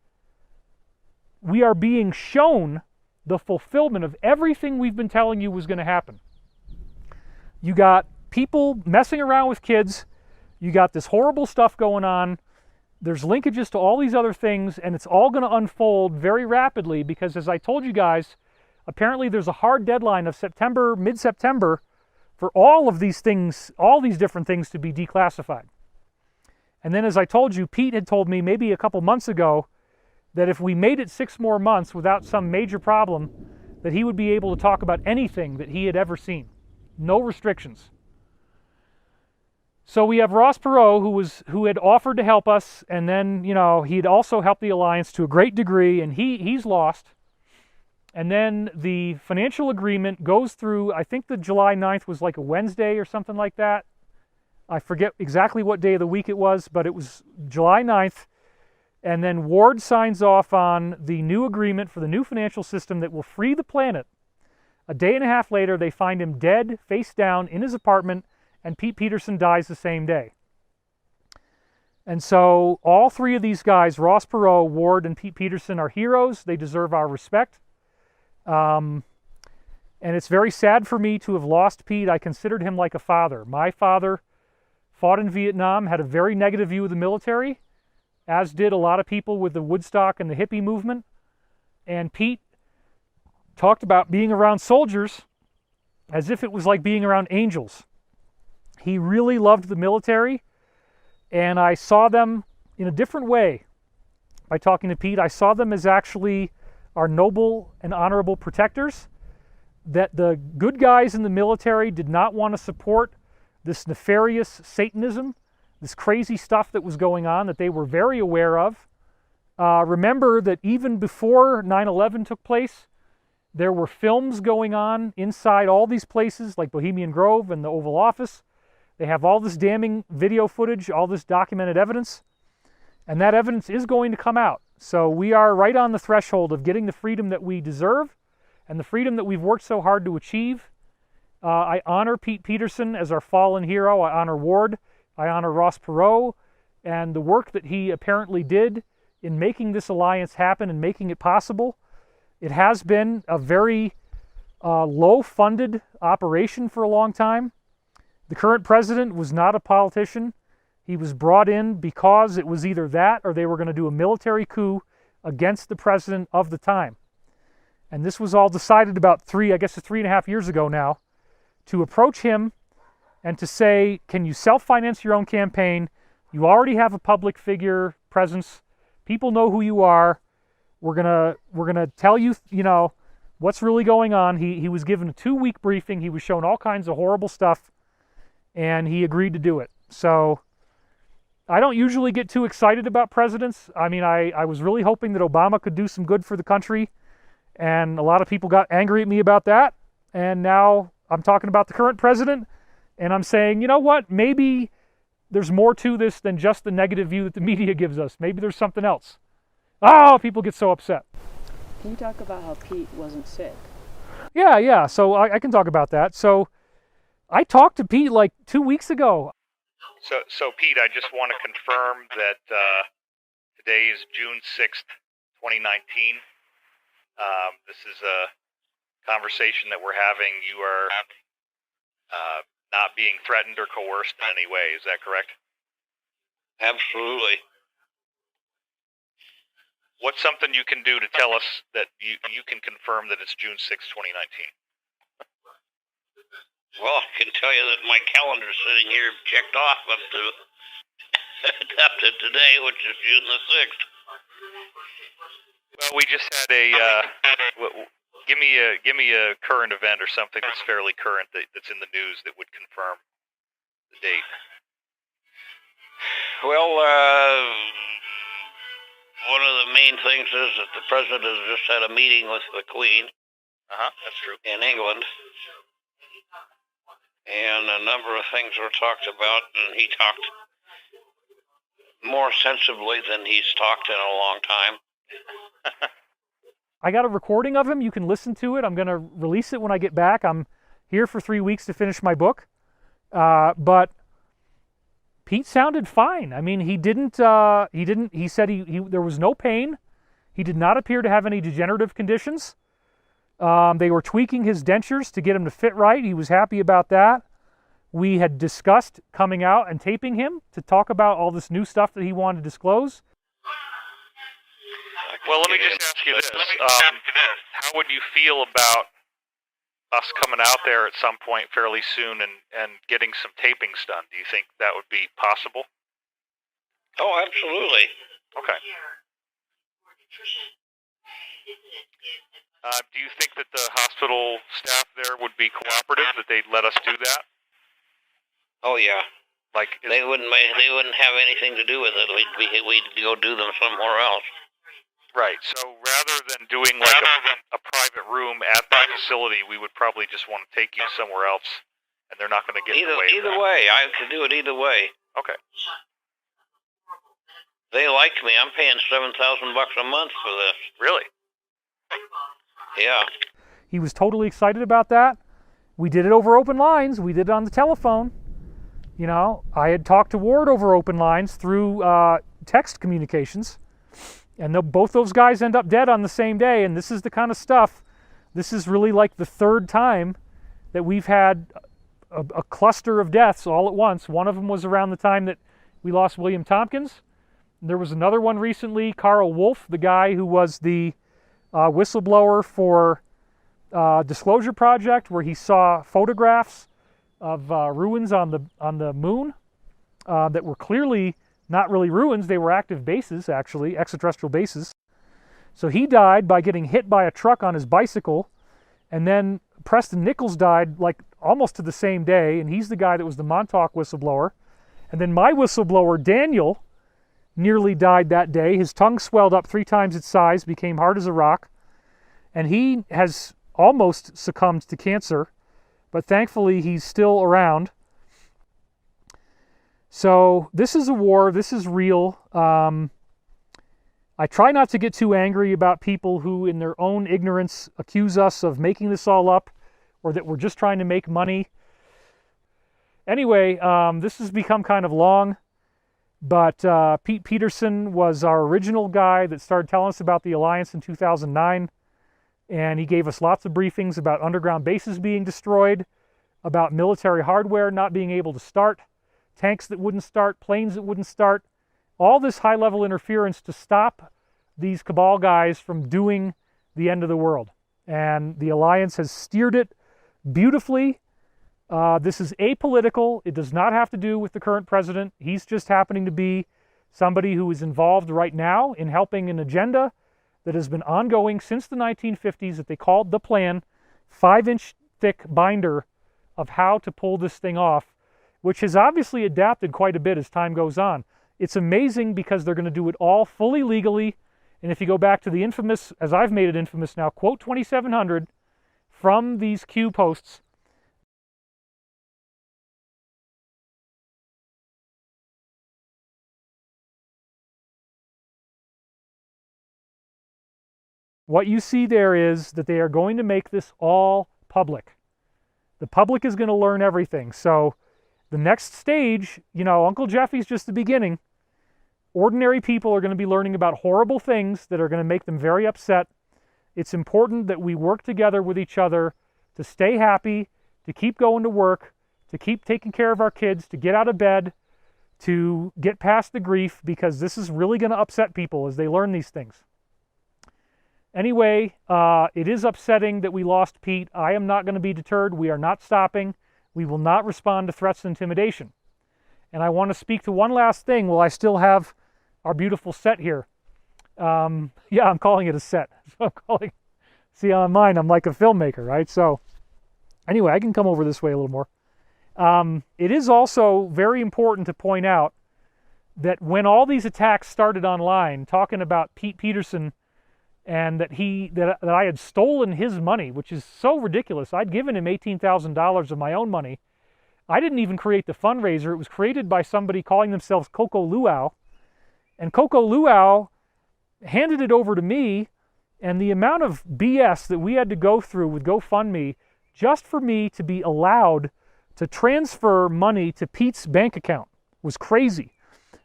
shown the fulfillment of everything we've been telling you was going to happen. You got people messing around with kids. You got this horrible stuff going on. There's linkages to all these other things, and it's all going to unfold very rapidly because, as I told you guys, apparently there's a hard deadline of September, mid-September, for all of these things, all these different things to be declassified. And then, as I told you, Pete had told me maybe a couple months ago that if we made it 6 more months without some major problem, that he would be able to talk about anything that he had ever seen. No restrictions. So we have Ross Perot, who had offered to help us, and then, you know, he'd also helped the Alliance to a great degree, and he's lost. And then the financial agreement goes through, I think the July 9th was like a Wednesday or something like that. I forget exactly what day of the week it was, but it was July 9th. And then Ward signs off on the new agreement for the new financial system that will free the planet. A day and a half later, they find him dead, face down, in his apartment, and Pete Peterson dies the same day. And so all 3 of these guys, Ross Perot, Ward, and Pete Peterson, are heroes. They deserve our respect. And it's very sad for me to have lost Pete. I considered him like a father. My father fought in Vietnam, had a very negative view of the military, as did a lot of people with the Woodstock and the hippie movement. And Pete talked about being around soldiers as if it was like being around angels. He really loved the military, and I saw them in a different way by talking to Pete. I saw them as actually our noble and honorable protectors, that the good guys in the military did not want to support this nefarious Satanism, this crazy stuff that was going on that they were very aware of, remember that even before 9/11 took place, there were films going on inside all these places like Bohemian Grove and the Oval Office. They have all this damning video footage, all this documented evidence, and that evidence is going to come out. So we are right on the threshold of getting the freedom that we deserve and the freedom that we've worked so hard to achieve. I honor Pete Peterson as our fallen hero. I honor Ward. I honor Ross Perot and the work that he apparently did in making this alliance happen and making it possible. It has been a very low-funded operation for a long time. The current president was not a politician. He was brought in because it was either that or they were going to do a military coup against the president of the time. And this was all decided about 3.5 years ago now, to approach him and to say, can you self-finance your own campaign? You already have a public figure presence. People know who you are. We're gonna tell you, what's really going on. He was given a 2-week briefing. He was shown all kinds of horrible stuff, and he agreed to do it. So I don't usually get too excited about presidents. I mean, I was really hoping that Obama could do some good for the country, and a lot of people got angry at me about that. And now I'm talking about the current president, and I'm saying, you know what? Maybe there's more to this than just the negative view that the media gives us. Maybe there's something else. Oh, people get so upset. Can you talk about how Pete wasn't sick? Yeah. So I can talk about that. So I talked to Pete like 2 weeks ago. So Pete, I just want to confirm that today is June 6th, 2019. This is a conversation that we're having. You are not being threatened or coerced in any way. Is that correct? Absolutely. What's something you can do to tell us that you can confirm that it's June 6th, 2019? Well, I can tell you that my calendar's sitting here checked off up to today, which is June the 6th. Well, we just had give me a current event or something that's fairly current that's in the news that would confirm the date. Well, one of the main things is that the president has just had a meeting with the Queen. That's true. In England. And a number of things were talked about, and he talked more sensibly than he's talked in a long time. I got a recording of him. You can listen to it. I'm going to release it when I get back. I'm here for 3 weeks to finish my book. But Pete sounded fine. I mean, he said there was no pain. He did not appear to have any degenerative conditions. They were tweaking his dentures to get him to fit right. He was happy about that. We had discussed coming out and taping him to talk about all this new stuff that he wanted to disclose. Well, let me just ask you this. How would you feel about us coming out there at some point fairly soon and getting some tapings done? Do you think that would be possible? Oh, absolutely. Okay. Do you think that the hospital staff there would be cooperative, that they'd let us do that? Oh, yeah. Like they wouldn't have anything to do with it. We'd go do them somewhere else. Right. So rather than doing like a private room at the facility, we would probably just want to take you somewhere else, and they're not going to get in the way. Either way, I could do it either way. Okay. They like me. I'm paying $7,000 a month for this. Really? Yeah. He was totally excited about that. We did it over open lines. We did it on the telephone. I had talked to Ward over open lines through text communications. And both those guys end up dead on the same day. And this is the kind of stuff, this is really like the third time that we've had a cluster of deaths all at once. One of them was around the time that we lost William Tompkins. There was another one recently, Carl Wolf, the guy who was the whistleblower for Disclosure Project, where he saw photographs of ruins on the moon that were clearly not really ruins. They were active bases, actually, extraterrestrial bases. So he died by getting hit by a truck on his bicycle, and then Preston Nichols died like almost to the same day, and he's the guy that was the Montauk whistleblower. And then my whistleblower, Daniel, nearly died that day. His tongue swelled up 3 times its size, became hard as a rock, and he has almost succumbed to cancer, but thankfully he's still around. So this is a war. This is real. I try not to get too angry about people who, in their own ignorance, accuse us of making this all up or that we're just trying to make money. Anyway, this has become kind of long, but Pete Peterson was our original guy that started telling us about the Alliance in 2009, and he gave us lots of briefings about underground bases being destroyed, about military hardware not being able to start, tanks that wouldn't start, planes that wouldn't start, all this high-level interference to stop these cabal guys from doing the end of the world. And the Alliance has steered it beautifully. This is apolitical. It does not have to do with the current president. He's just happening to be somebody who is involved right now in helping an agenda that has been ongoing since the 1950s that they called the Plan, 5-inch thick binder of how to pull this thing off, which has obviously adapted quite a bit as time goes on. It's amazing because they're going to do it all fully legally. And if you go back to the infamous, as I've made it infamous now, quote 2700 from these Q posts, what you see there is that they are going to make this all public. The public is going to learn everything. So the next stage, you know, Uncle Jeffy's just the beginning. Ordinary people are going to be learning about horrible things that are going to make them very upset. It's important that we work together with each other to stay happy, to keep going to work, to keep taking care of our kids, to get out of bed, to get past the grief, because this is really going to upset people as they learn these things. Anyway, it is upsetting that we lost Pete. I am not going to be deterred. We are not stopping. We will not respond to threats and intimidation. And I want to speak to one last thing while I still have our beautiful set here. Yeah, I'm calling it a set. So see, on mine, I'm like a filmmaker, right? So anyway, I can come over this way a little more. It is also very important to point out that when all these attacks started online, talking about Pete Peterson and that I had stolen his money, which is so ridiculous. I'd given him $18,000 of my own money. I didn't even create the fundraiser. It was created by somebody calling themselves Coco Luau. And Coco Luau handed it over to me, and the amount of BS that we had to go through with GoFundMe just for me to be allowed to transfer money to Pete's bank account was crazy.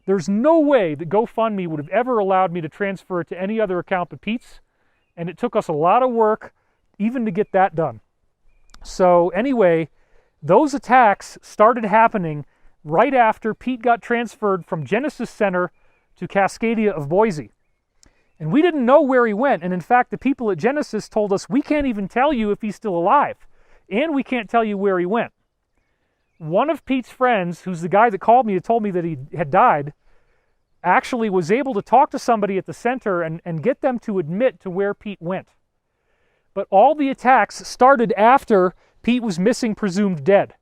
There's no way that GoFundMe would have ever allowed me to transfer it to any other account but Pete's, and it took us a lot of work even to get that done. So anyway, those attacks started happening right after Pete got transferred from Genesis Center to Cascadia of Boise. And we didn't know where he went, and in fact, the people at Genesis told us, we can't even tell you if he's still alive, and we can't tell you where he went. One of Pete's friends, who's the guy that called me and told me that he had died, actually was able to talk to somebody at the center and get them to admit to where Pete went. But all the attacks started after Pete was missing, presumed dead.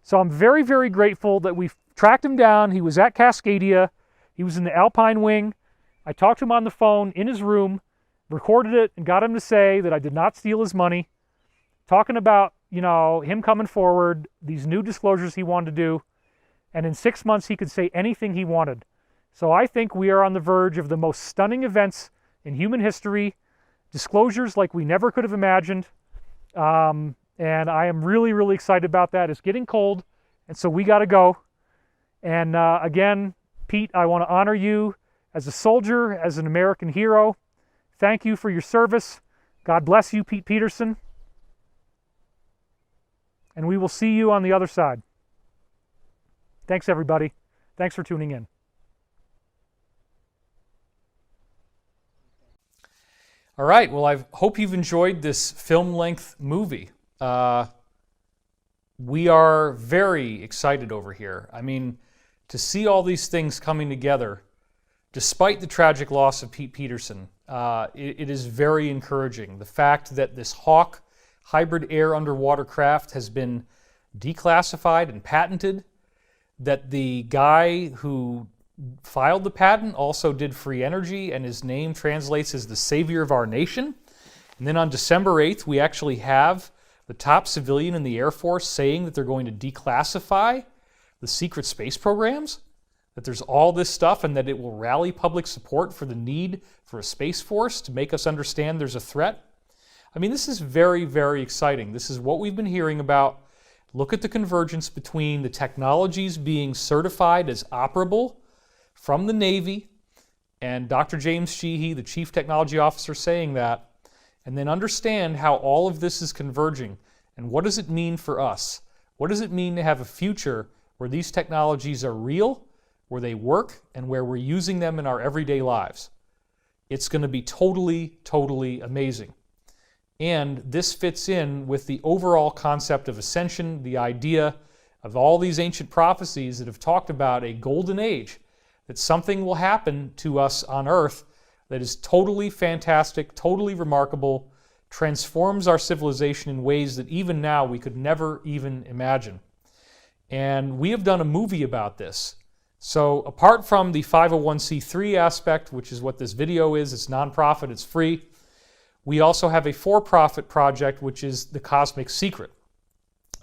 So I'm very, very grateful that we tracked him down. He was at Cascadia. He was in the Alpine Wing. I talked to him on the phone in his room, recorded it, and got him to say that I did not steal his money, talking about, you know, him coming forward, these new disclosures he wanted to do, and in 6 months he could say anything he wanted. So I think we are on the verge of the most stunning events in human history, disclosures like we never could have imagined, and I am really, really excited about that. It's getting cold, and so we got to go. And again, Pete, I want to honor you as a soldier, as an American hero. Thank you for your service. God bless you, Pete Peterson. And we will see you on the other side. Thanks, everybody. Thanks for tuning in. All right. Well, I hope you've enjoyed this film-length movie. We are very excited over here. I mean, to see all these things coming together, despite the tragic loss of Pete Peterson, it is very encouraging. The fact that this Hawk hybrid air underwater craft has been declassified and patented, that the guy who filed the patent also did free energy, and his name translates as the savior of our nation. And then on December 8th, we actually have the top civilian in the Air Force saying that they're going to declassify the secret space programs, that there's all this stuff and that it will rally public support for the need for a space force to make us understand there's a threat. I mean, this is very, very exciting. This is what we've been hearing about. Look at the convergence between the technologies being certified as operable from the Navy and Dr. James Sheehy, the Chief Technology Officer, saying that, and then understand how all of this is converging and what does it mean for us? What does it mean to have a future where these technologies are real, where they work, and where we're using them in our everyday lives? It's going to be totally, totally amazing. And this fits in with the overall concept of ascension, the idea of all these ancient prophecies that have talked about a golden age, that something will happen to us on Earth that is totally fantastic, totally remarkable, transforms our civilization in ways that even now we could never even imagine. And we have done a movie about this. So apart from the 501c3 aspect, which is what this video is, it's nonprofit, it's free, we also have a for-profit project, which is The Cosmic Secret.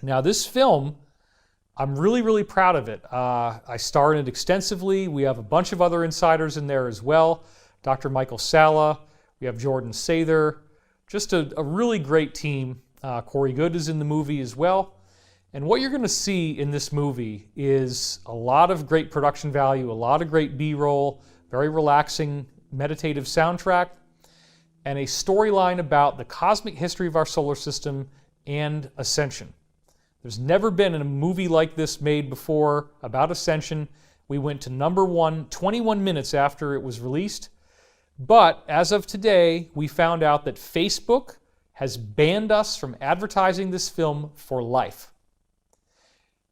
Now this film, I'm really, really proud of it. I star in it extensively. We have a bunch of other insiders in there as well. Dr. Michael Sala, we have Jordan Sather, just a really great team. Corey Good is in the movie as well. And what you're going to see in this movie is a lot of great production value, a lot of great B-roll, very relaxing, meditative soundtrack, and a storyline about the cosmic history of our solar system and ascension. There's never been a movie like this made before about ascension. We went to #1 21 minutes after it was released. But as of today, we found out that Facebook has banned us from advertising this film for life.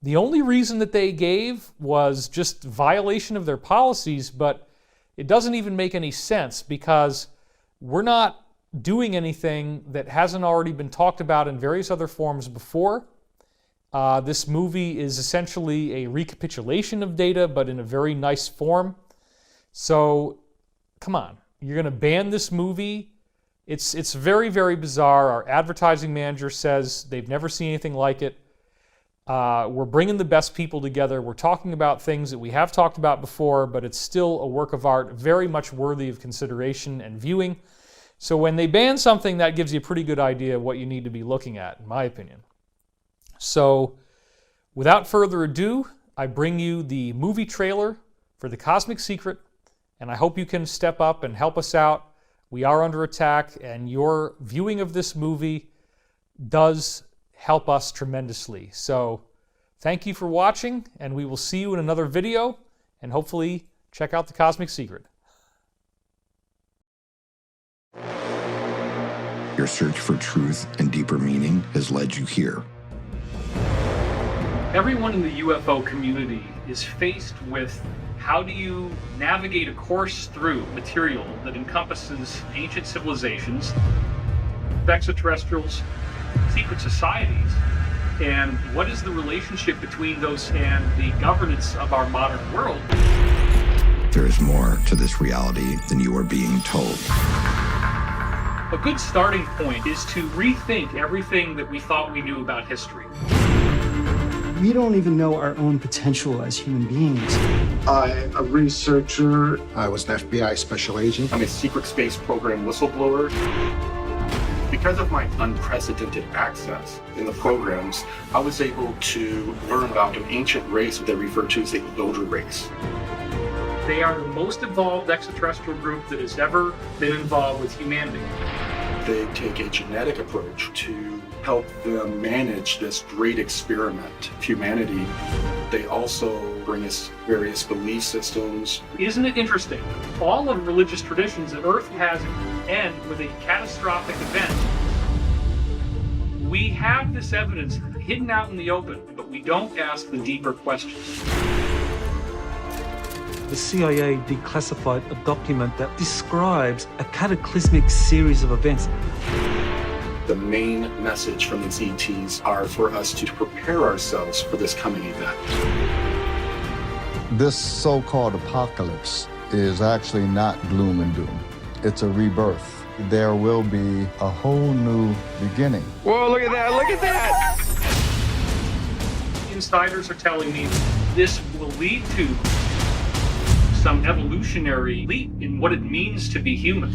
The only reason that they gave was just violation of their policies, but it doesn't even make any sense because we're not doing anything that hasn't already been talked about in various other forms before. This movie is essentially a recapitulation of data, but in a very nice form. So, come on. You're going to ban this movie? It's very, very bizarre. Our advertising manager says they've never seen anything like it. We're bringing the best people together. We're talking about things that we have talked about before, but it's still a work of art, very much worthy of consideration and viewing. So when they ban something, that gives you a pretty good idea of what you need to be looking at, in my opinion. So without further ado, I bring you the movie trailer for The Cosmic Secret, and I hope you can step up and help us out. We are under attack, and your viewing of this movie does help us tremendously. So thank you for watching, and we will see you in another video, and hopefully check out The Cosmic Secret. Your search for truth and deeper meaning has led you here. Everyone in the UFO community is faced with how do you navigate a course through material that encompasses ancient civilizations, extraterrestrials, secret societies, and what is the relationship between those and the governance of our modern world? There is more to this reality than you are being told. A good starting point is to rethink everything that we thought we knew about history. We don't even know our own potential as human beings. I'm a researcher. I was an FBI special agent. I'm a secret space program whistleblower. Because of my unprecedented access in the programs, I was able to learn about an ancient race that they refer to as the Elder race. They are the most evolved extraterrestrial group that has ever been involved with humanity. They take a genetic approach to help them manage this great experiment of humanity. They also bring us various belief systems. Isn't it interesting? All of religious traditions that Earth has end with a catastrophic event. We have this evidence hidden out in the open, but we don't ask the deeper questions. The CIA declassified a document that describes a cataclysmic series of events. The main message from these ETs are for us to prepare ourselves for this coming event. This so-called apocalypse is actually not gloom and doom. It's a rebirth. There will be a whole new beginning. Whoa, look at that, look at that! Insiders are telling me this will lead to some evolutionary leap in what it means to be human.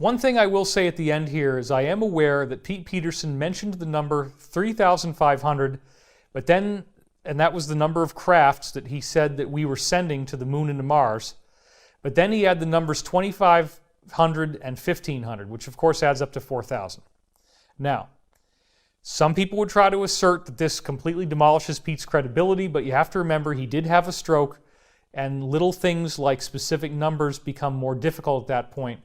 One thing I will say at the end here is I am aware that Pete Peterson mentioned the number 3,500, but then, and that was the number of crafts that he said that we were sending to the moon and to Mars, but then he had the numbers 2,500 and 1,500, which of course adds up to 4,000. Now, some people would try to assert that this completely demolishes Pete's credibility, but you have to remember he did have a stroke, and little things like specific numbers become more difficult at that point.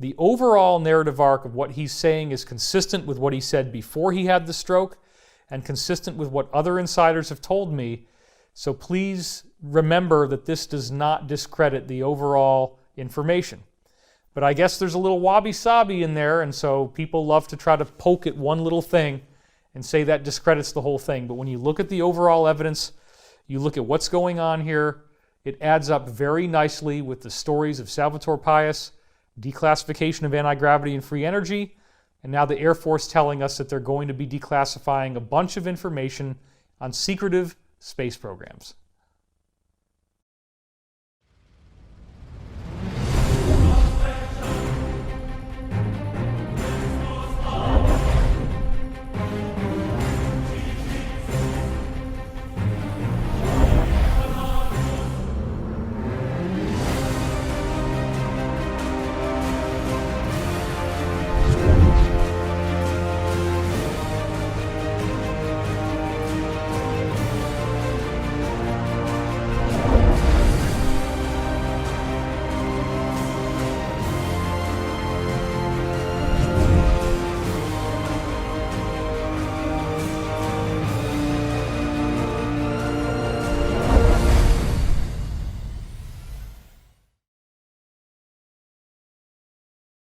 The overall narrative arc of what he's saying is consistent with what he said before he had the stroke and consistent with what other insiders have told me. So please remember that this does not discredit the overall information. But I guess there's a little wabi-sabi in there, and so people love to try to poke at one little thing and say that discredits the whole thing. But when you look at the overall evidence, you look at what's going on here, it adds up very nicely with the stories of Salvatore Pais, declassification of anti-gravity and free energy, and now the Air Force telling us that they're going to be declassifying a bunch of information on secretive space programs.